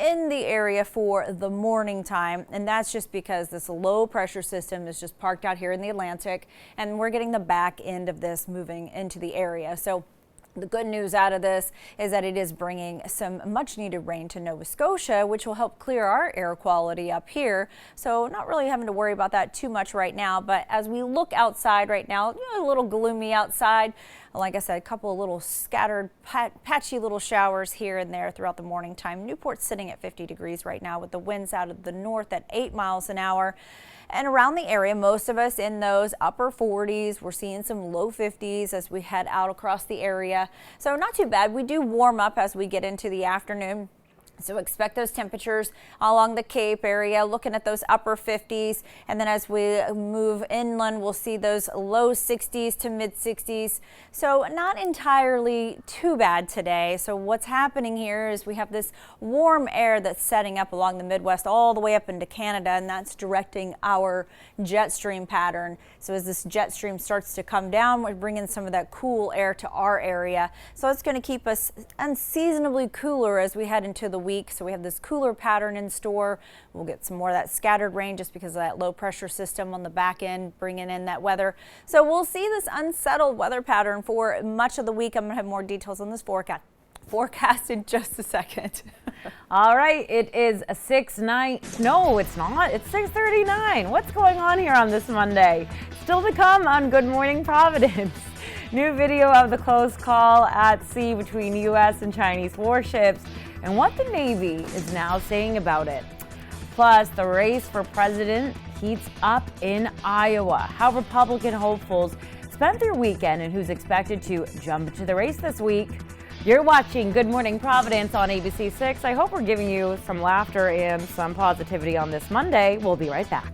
in the area for the morning time, and that's just because this low pressure system is just parked out here in the Atlantic, and we're getting the back end of this moving into the area. So the good news out of this is that it is bringing some much needed rain to Nova Scotia, which will help clear our air quality up here. So not really having to worry about that too much right now. But as we look outside right now, a little gloomy outside. Like I said, a couple of little scattered, patchy little showers here and there throughout the morning time. Newport's sitting at 50 degrees right now with the winds out of the north at 8 miles an hour. And around the area, most of us in those upper 40s. We're seeing some low 50s as we head out across the area. So not too bad. We do warm up as we get into the afternoon. So expect those temperatures along the Cape area, looking at those upper 50s. And then as we move inland, we'll see those low 60s to mid 60s. So not entirely too bad today. So what's happening here is we have this warm air that's setting up along the Midwest all the way up into Canada, and that's directing our jet stream pattern. So as this jet stream starts to come down, we're bringing some of that cool air to our area. So it's going to keep us unseasonably cooler as we head into the week. So we have this cooler pattern in store. We'll get some more of that scattered rain just because of that low pressure system on the back end bringing in that weather. So we'll see this unsettled weather pattern for much of the week. I'm going to have more details on this forecast in just a second. All right, it is a 6:09. No, it's not. It's 6:39. What's going on here on this Monday? Still to come on Good Morning Providence. New video of the close call at sea between U.S. and Chinese warships and what the Navy is now saying about it. Plus, the race for president heats up in Iowa. How Republican hopefuls spent their weekend and who's expected to jump into the race this week. You're watching Good Morning Providence on ABC 6. I hope we're giving you some laughter and some positivity on this Monday. We'll be right back.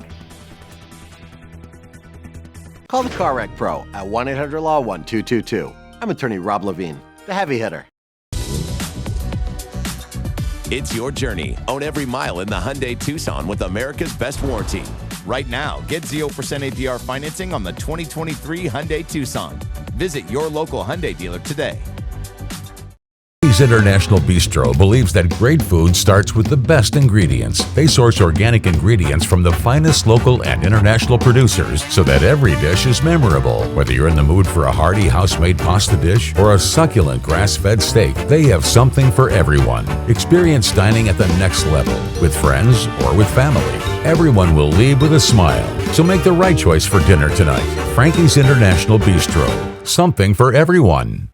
Call the Car Wreck Pro at 1-800-LAW-1222. I'm attorney Rob Levine, the heavy hitter. It's your journey. Own every mile in the Hyundai Tucson with America's best warranty. Right now, get 0% APR financing on the 2023 Hyundai Tucson. Visit your local Hyundai dealer today. International Bistro believes that great food starts with the best ingredients. They source organic ingredients from the finest local and international producers so that every dish is memorable. Whether you're in the mood for a hearty house-made pasta dish or a succulent grass-fed steak, they have something for everyone. Experience dining at the next level with friends or with family. Everyone will leave with a smile. So make the right choice for dinner tonight. Frankie's International Bistro. Something for everyone.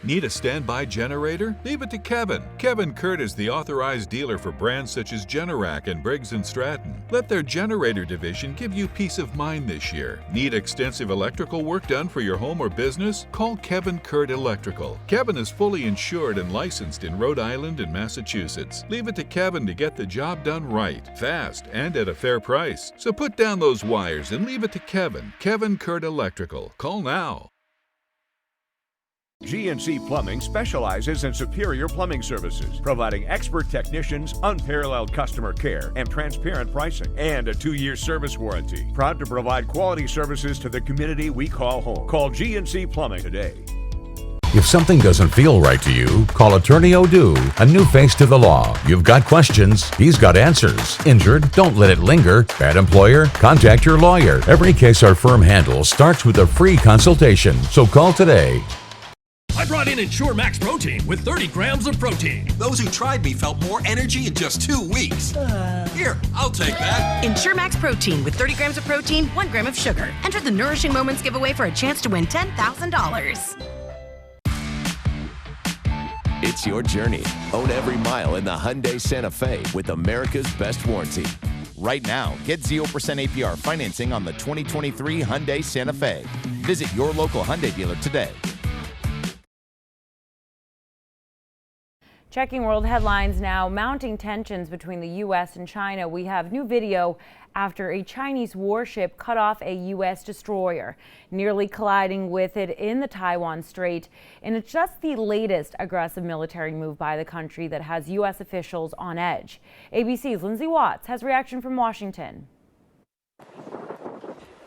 Need a standby generator? Leave it to Kevin. Kevin Kurt is the authorized dealer for brands such as Generac and Briggs & Stratton. Let their generator division give you peace of mind this year. Need extensive electrical work done for your home or business? Call Kevin Kurt Electrical. Kevin is fully insured and licensed in Rhode Island and Massachusetts. Leave it to Kevin to get the job done right, fast, and at a fair price. So put down those wires and leave it to Kevin. Kevin Kurt Electrical. Call now. GNC Plumbing specializes in superior plumbing services, providing expert technicians, unparalleled customer care, and transparent pricing, and a 2-year service warranty. Proud to provide quality services to the community we call home. Call GNC Plumbing today. If something doesn't feel right to you, call Attorney O'Doo, a new face to the law. You've got questions, he's got answers. Injured? Don't let it linger. Bad employer? Contact your lawyer. Every case our firm handles starts with a free consultation, so call today. I brought in Ensure Max Protein with 30 grams of protein. Those who tried me felt more energy in just 2 weeks. Here, I'll take that. Ensure Max Protein with 30 grams of protein, 1 gram of sugar. Enter the Nourishing Moments giveaway for a chance to win $10,000. It's your journey. Own every mile in the Hyundai Santa Fe with America's best warranty. Right now, get 0% APR financing on the 2023 Hyundai Santa Fe. Visit your local Hyundai dealer today. Checking world headlines now. Mounting tensions between the U.S. and China. We have new video after a Chinese warship cut off a U.S. destroyer, nearly colliding with it in the Taiwan Strait. And it's just the latest aggressive military move by the country that has U.S. officials on edge. ABC's Lindsay Watts has reaction from Washington.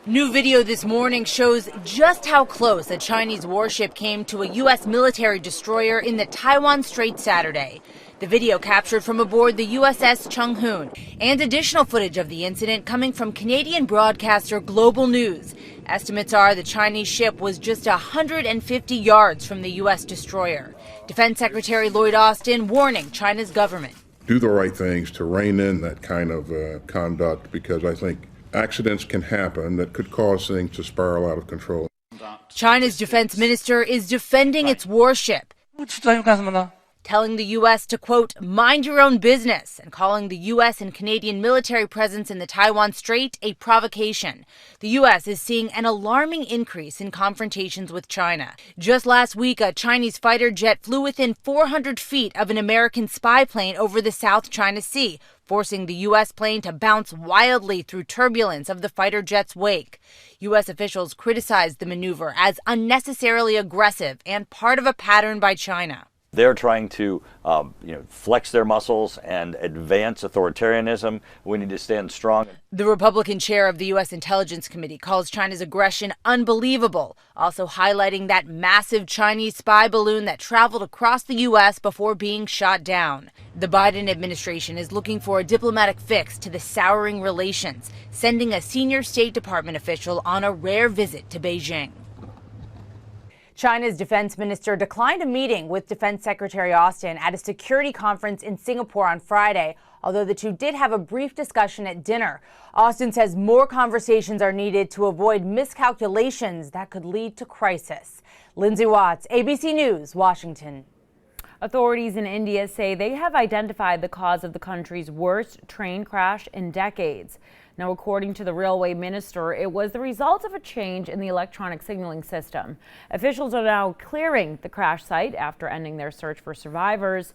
New video this morning shows just how close a Chinese warship came to a U.S. military destroyer in the Taiwan Strait Saturday. The video captured from aboard the USS Chung Hoon, and additional footage of the incident coming from Canadian broadcaster Global News. Estimates are the Chinese ship was just 150 yards from the U.S. destroyer. Defense Secretary Lloyd Austin warning China's government. Do the right things to rein in that kind of conduct, because I think accidents can happen that could cause things to spiral out of control. China's defense minister is defending its warship. telling the U.S. to, quote, mind your own business, and calling the U.S. and Canadian military presence in the Taiwan Strait a provocation. The U.S. is seeing an alarming increase in confrontations with China. Just last week, a Chinese fighter jet flew within 400 feet of an American spy plane over the South China Sea, forcing the U.S. plane to bounce wildly through turbulence of the fighter jet's wake. U.S. officials criticized the maneuver as unnecessarily aggressive and part of a pattern by China. They're trying to flex their muscles and advance authoritarianism. We need to stand strong. The Republican chair of the U.S. Intelligence Committee calls China's aggression unbelievable, also highlighting that massive Chinese spy balloon that traveled across the U.S. before being shot down. The Biden administration is looking for a diplomatic fix to the souring relations, sending a senior State Department official on a rare visit to Beijing. China's defense minister declined a meeting with Defense Secretary Austin at a security conference in Singapore on Friday, although the two did have a brief discussion at dinner. Austin says more conversations are needed to avoid miscalculations that could lead to crisis. Lindsay Watts, ABC News, Washington. Authorities in India say they have identified the cause of the country's worst train crash in decades. Now, according to the railway minister, it was the result of a change in the electronic signaling system. Officials are now clearing the crash site after ending their search for survivors.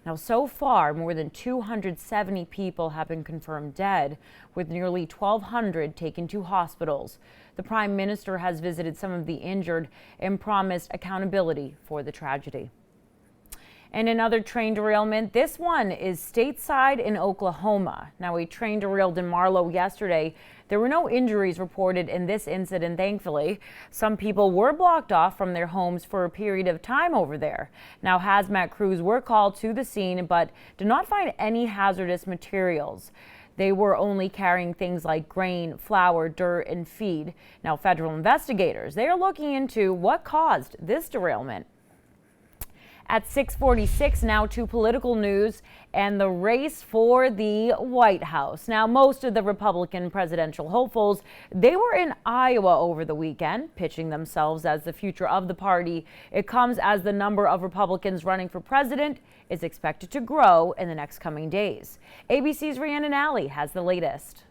Now, so far, more than 270 people have been confirmed dead, with nearly 1,200 taken to hospitals. The Prime Minister has visited some of the injured and promised accountability for the tragedy. And another train derailment. This one is stateside in Oklahoma. Now, a train derailed in Marlow yesterday. There were no injuries reported in this incident, thankfully. Some people were blocked off from their homes for a period of time over there. Now, hazmat crews were called to the scene, but did not find any hazardous materials. They were only carrying things like grain, flour, dirt, and feed. Now, federal investigators, they are looking into what caused this derailment. At 6:46 now to political news and the race for the White House. Now, most of the Republican presidential hopefuls, they were in Iowa over the weekend, pitching themselves as the future of the party. It comes as the number of Republicans running for president is expected to grow in the next coming days. ABC's Rhiannon Alley has the latest.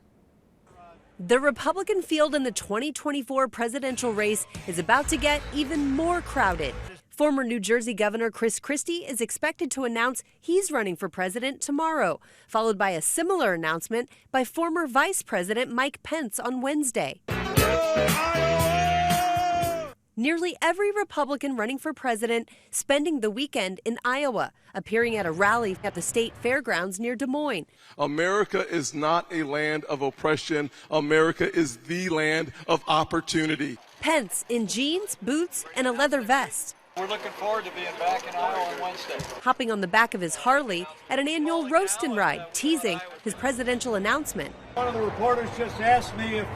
The Republican field in the 2024 presidential race is about to get even more crowded. Former New Jersey Governor Chris Christie is expected to announce he's running for president tomorrow, followed by a similar announcement by former Vice President Mike Pence on Wednesday. Nearly every Republican running for president spending the weekend in Iowa, appearing at a rally at the state fairgrounds near Des Moines. America is not a land of oppression. America is the land of opportunity. Pence in jeans, boots, and a leather vest. We're looking forward to being back in Iowa on Wednesday. Hopping on the back of his Harley at an annual roast and ride, teasing his presidential announcement. One of the reporters just asked me if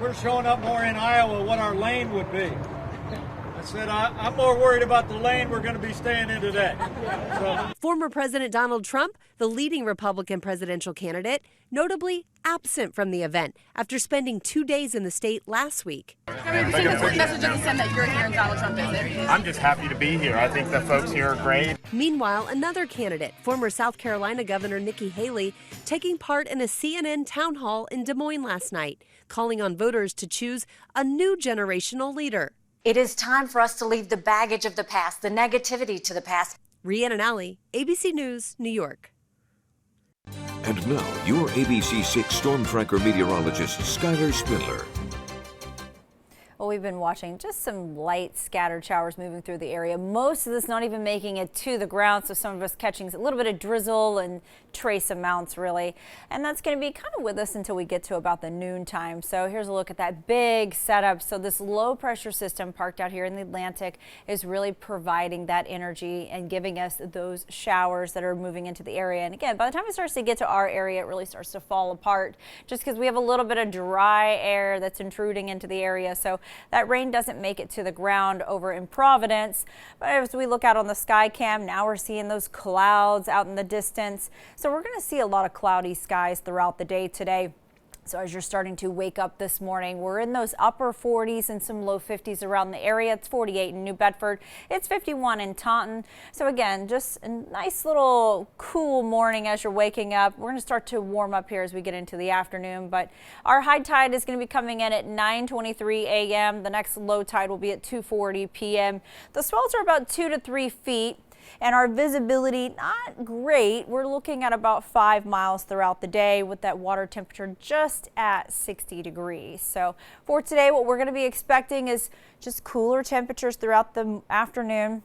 we're showing up more in Iowa, what our lane would be. I said, I'm more worried about the lane we're going to be staying in today. Former President Donald Trump, the leading Republican presidential candidate, notably absent from the event after spending 2 days in the state last week. What message does it send that you're here and Donald Trump is? I'm just happy to be here. I think the folks here are great. Meanwhile, another candidate, former South Carolina Governor Nikki Haley, taking part in a CNN town hall in Des Moines last night, calling on voters to choose a new generational leader. It is time for us to leave the baggage of the past, the negativity to the past. Rhiannon Alley, ABC News, New York. And now, your ABC 6 Storm Tracker meteorologist, Skylar Spindler. Well, we've been watching just some light scattered showers moving through the area. Most of this not even making it to the ground, so some of us catching a little bit of drizzle and trace amounts really. And that's going to be kind of with us until we get to about the noon time. So here's a look at that big setup. So this low pressure system parked out here in the Atlantic is really providing that energy and giving us those showers that are moving into the area. And again, by the time it starts to get to our area, it really starts to fall apart just because we have a little bit of dry air that's intruding into the area. So that rain doesn't make it to the ground over in Providence. But as we look out on the sky cam, now we're seeing those clouds out in the distance. So we're going to see a lot of cloudy skies throughout the day today. So as you're starting to wake up this morning, we're in those upper 40s and some low 50s around the area. It's 48 in New Bedford. It's 51 in Taunton. So again, just a nice little cool morning as you're waking up. We're going to start to warm up here as we get into the afternoon, but our high tide is going to be coming in at 9:23 a.m. The next low tide will be at 2:40 p.m. The swells are about 2 to 3 feet. And our visibility, not great. We're looking at about 5 miles throughout the day with that water temperature just at 60 degrees. So for today, what we're going to be expecting is just cooler temperatures throughout the afternoon.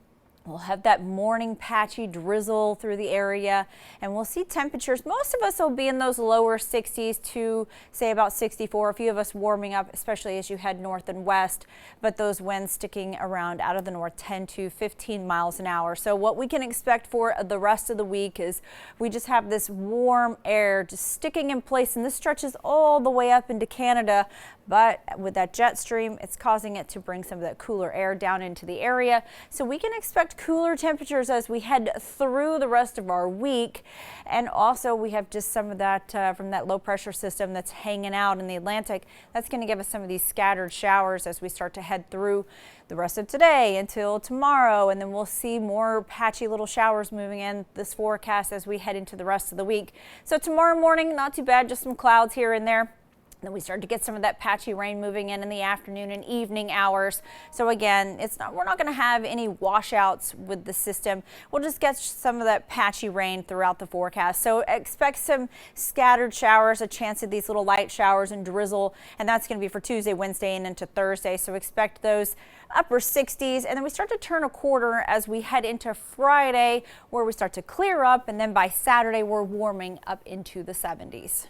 We'll have that morning patchy drizzle through the area, and we'll see temperatures. Most of us will be in those lower 60s to say about 64. A few of us warming up, especially as you head north and west, but those winds sticking around out of the north 10 to 15 miles an hour. So what we can expect for the rest of the week is we just have this warm air just sticking in place, and this stretches all the way up into Canada. But with that jet stream, it's causing it to bring some of that cooler air down into the area. So we can expect cooler temperatures as we head through the rest of our week. And also we have just some of that from that low pressure system that's hanging out in the Atlantic. That's going to give us some of these scattered showers as we start to head through the rest of today until tomorrow. And then we'll see more patchy little showers moving in this forecast as we head into the rest of the week. So tomorrow morning, not too bad, just some clouds here and there. Then we start to get some of that patchy rain moving in the afternoon and evening hours. So again, we're not going to have any washouts with the system. We'll just get some of that patchy rain throughout the forecast. So expect some scattered showers, a chance of these little light showers and drizzle, and that's going to be for Tuesday, Wednesday, and into Thursday. So expect those upper 60s, and then we start to turn a corner as we head into Friday, where we start to clear up, and then by Saturday we're warming up into the 70s.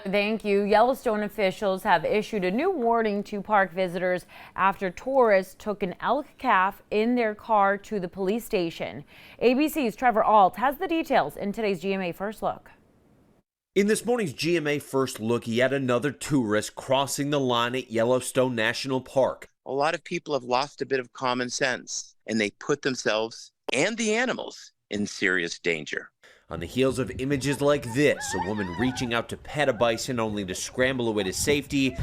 Thank you. Yellowstone officials have issued a new warning to park visitors after tourists took an elk calf in their car to the police station. ABC's Trevor Ault has the details in today's GMA First Look. In this morning's GMA First Look, yet another tourist crossing the line at Yellowstone National Park. A lot of people have lost a bit of common sense, and they put themselves and the animals in serious danger. On the heels of images like this, a woman reaching out to pet a bison only to scramble away to safety.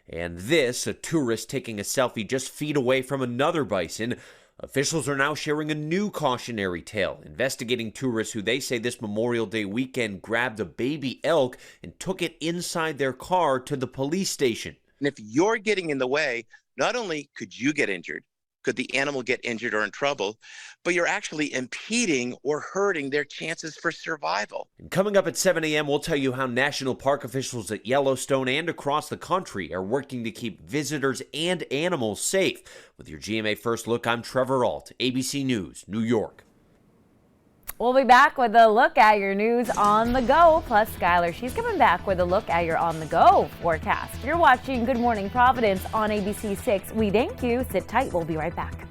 And this, a tourist taking a selfie just feet away from another bison. Officials are now sharing a new cautionary tale, investigating tourists who they say this Memorial Day weekend grabbed a baby elk and took it inside their car to the police station. And if you're getting in the way, not only could you get injured, could the animal get injured or in trouble, but you're actually impeding or hurting their chances for survival. And coming up at 7 a.m., we'll tell you how national park officials at Yellowstone and across the country are working to keep visitors and animals safe. With your GMA First Look, I'm Trevor Ault, ABC News, New York. We'll be back with a look at your news on the go. Plus, Skylar, she's coming back with a look at your on the go forecast. You're watching Good Morning Providence on ABC 6. We thank you. Sit tight. We'll be right back.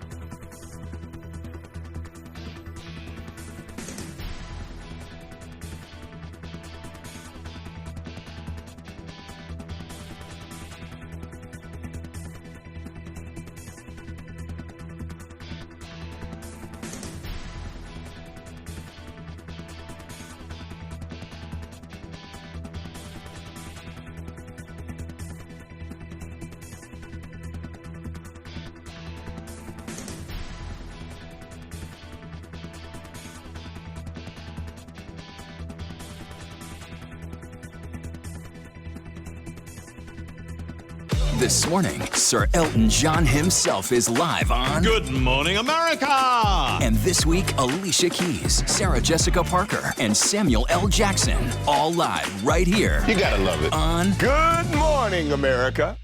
This morning, Sir Elton John himself is live on Good Morning America! And this week, Alicia Keys, Sarah Jessica Parker, and Samuel L. Jackson, all live right here. You gotta love it. On Good Morning America.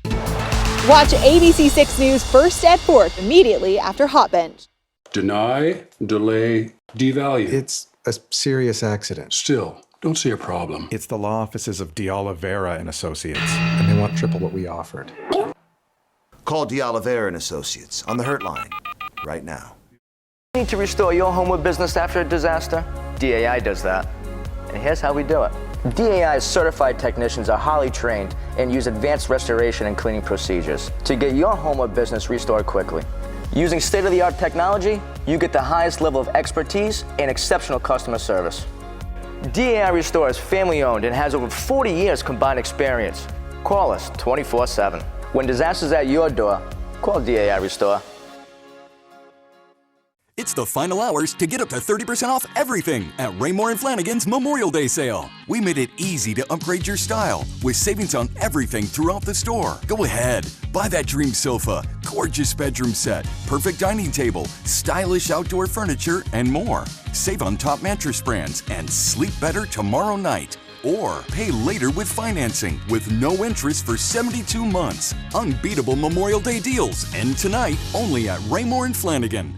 Watch ABC 6 News first at 4th immediately after Hot Bench. Deny, delay, devalue. It's a serious accident. Still, don't see a problem. It's the law offices of De Oliveira and Associates, and they want triple what we offered. Call De Oliveira and Associates on the Hurt Line right now. Need to restore your homeward business after a disaster? DAI does that. And here's how we do it. DAI's certified technicians are highly trained and use advanced restoration and cleaning procedures to get your home or business restored quickly. Using state-of-the-art technology, you get the highest level of expertise and exceptional customer service. DAI Restore is family-owned and has over 40 years combined experience. Call us 24/7. When disaster's at your door, call DAI Restore. It's the final hours to get up to 30% off everything at Raymore and Flanigan's Memorial Day sale. We made it easy to upgrade your style with savings on everything throughout the store. Go ahead, buy that dream sofa, gorgeous bedroom set, perfect dining table, stylish outdoor furniture, and more. Save on top mattress brands and sleep better tomorrow night. Or pay later with financing with no interest for 72 months. Unbeatable Memorial Day deals end tonight only at Raymore and Flanigan.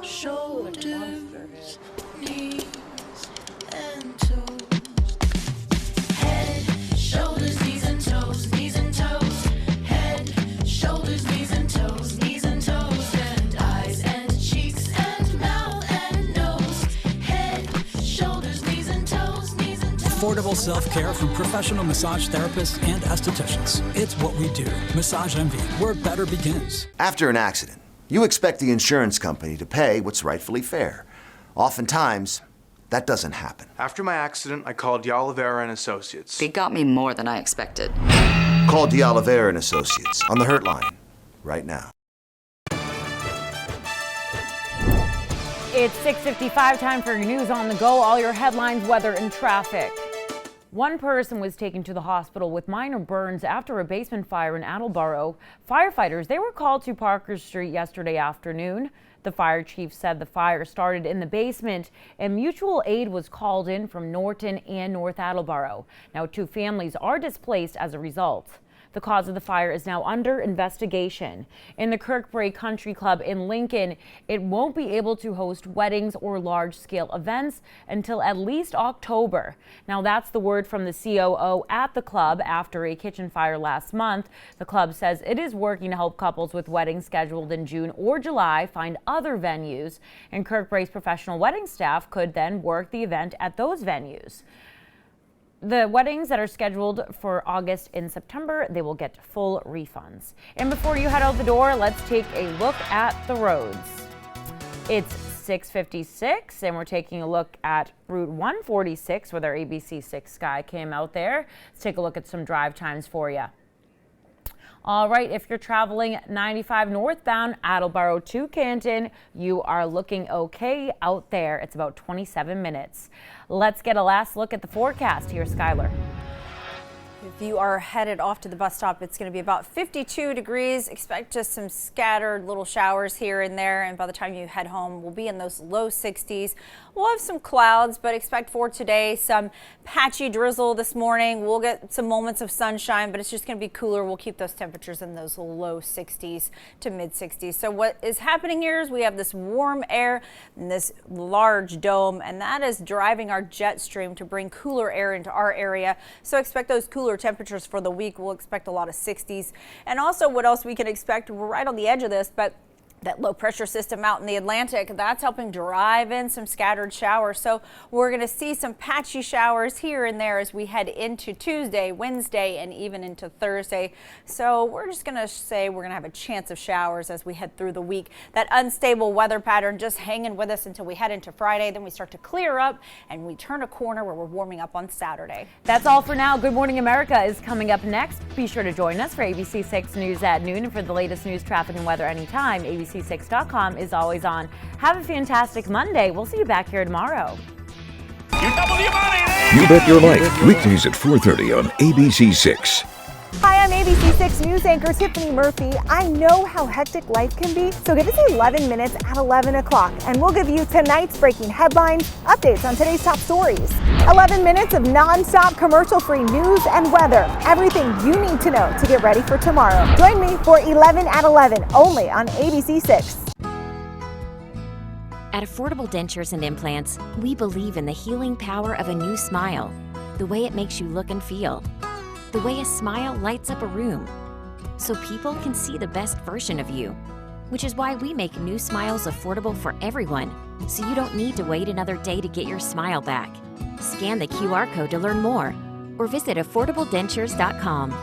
Shoulders, knees, and toes. Head, shoulders, knees and toes, knees and toes. Head, shoulders, knees and toes, knees and toes. And eyes and cheeks and mouth and nose. Head, shoulders, knees and toes, knees and toes. Affordable self-care from professional massage therapists and estheticians. It's what we do. Massage Envy, where better begins. After an accident, you expect the insurance company to pay what's rightfully fair. Oftentimes, that doesn't happen. After my accident, I called D'Oliveira and Associates. They got me more than I expected. Call D'Oliveira and Associates on the Hurt Line right now. It's 6:55, time for your news on the go. All your headlines, weather, and traffic. One person was taken to the hospital with minor burns after a basement fire in Attleboro. Firefighters, they were called to Parker Street yesterday afternoon. The fire chief said the fire started in the basement and mutual aid was called in from Norton and North Attleboro. Now 2 families are displaced as a result. The cause of the fire is now under investigation. In the Kirkbrae Country Club in Lincoln, it won't be able to host weddings or large-scale events until at least October. Now that's the word from the COO at the club after a kitchen fire last month. The club says it is working to help couples with weddings scheduled in June or July find other venues, and Kirkbrae's professional wedding staff could then work the event at those venues. The weddings that are scheduled for August and September, they will get full refunds. And before you head out the door, let's take a look at the roads. It's 6:56 and we're taking a look at Route 146 with our ABC6 Sky Cam out there. Let's take a look at some drive times for you. All right, if you're traveling 95 northbound, Attleboro to Canton, you are looking okay out there. It's about 27 minutes. Let's get a last look at the forecast. Here's Skylar. If you are headed off to the bus stop, it's going to be about 52 degrees. Expect just some scattered little showers here and there. And by the time you head home, we'll be in those low 60s. We'll have some clouds, but expect for today some patchy drizzle this morning. We'll get some moments of sunshine, but it's just going to be cooler. We'll keep those temperatures in those low 60s to mid 60s. So what is happening here is we have this warm air in this large dome, and that is driving our jet stream to bring cooler air into our area. So expect those cooler temperatures for the week. We'll expect a lot of 60s. And also what else we can expect, we're right on the edge of this, but that low pressure system out in the Atlantic, that's helping drive in some scattered showers. So we're going to see some patchy showers here and there as we head into Tuesday, Wednesday, and even into Thursday. So we're just going to say we're going to have a chance of showers as we head through the week. That unstable weather pattern just hanging with us until we head into Friday. Then we start to clear up and we turn a corner where we're warming up on Saturday. That's all for now. Good Morning America is coming up next. Be sure to join us for ABC 6 News at noon, and for the latest news, traffic, and weather anytime, ABC6.com is always on. Have a fantastic Monday. We'll see you back here tomorrow. You Bet Your Life, weekdays at 4:30 on ABC6. Hi, I'm ABC6 News anchor Tiffany Murphy. I know how hectic life can be, so give us 11 minutes at 11 o'clock, and we'll give you tonight's breaking headlines, updates on today's top stories. 11 minutes of non-stop commercial-free news and weather. Everything you need to know to get ready for tomorrow. Join me for 11 at 11, only on ABC6. At Affordable Dentures and Implants, we believe in the healing power of a new smile, the way it makes you look and feel, the way a smile lights up a room, so people can see the best version of you. Which is why we make new smiles affordable for everyone, so you don't need to wait another day to get your smile back. Scan the QR code to learn more, or visit affordabledentures.com.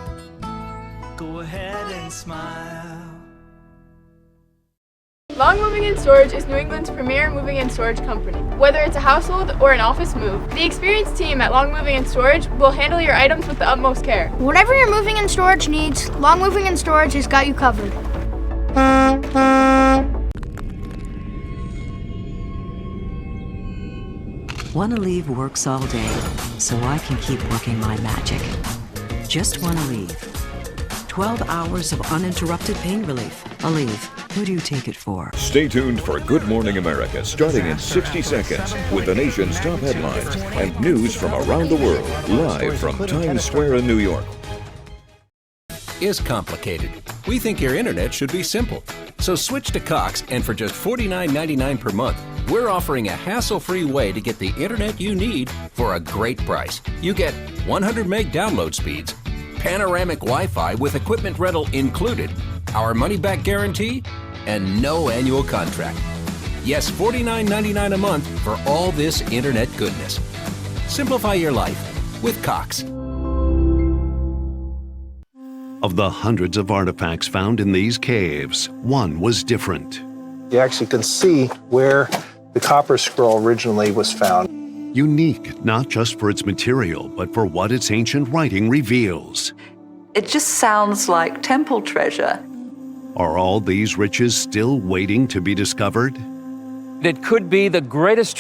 Go ahead and smile. Long Moving and Storage is New England's premier moving and storage company. Whether it's a household or an office move, the experienced team at Long Moving and Storage will handle your items with the utmost care. Whatever your moving and storage needs, Long Moving and Storage has got you covered. Wanna Leave works all day, so I can keep working my magic. Just Wanna Leave. 12 hours of uninterrupted pain relief. Aleve, who do you take it for? Stay tuned for Good Morning America, starting in 60 seconds, with the nation's top headlines and news from around the world, live from Times Square in New York. Is complicated. We think your internet should be simple. So switch to Cox, and for just $49.99 per month, we're offering a hassle-free way to get the internet you need for a great price. You get 100 meg download speeds, panoramic Wi-Fi with equipment rental included, our money-back guarantee, and no annual contract. Yes, $49.99 a month for all this internet goodness. Simplify your life with Cox. Of the hundreds of artifacts found in these caves, one was different. You actually can see where the copper scroll originally was found. Unique, not just for its material, but for what its ancient writing reveals. It just sounds like temple treasure. Are all these riches still waiting to be discovered? It could be the greatest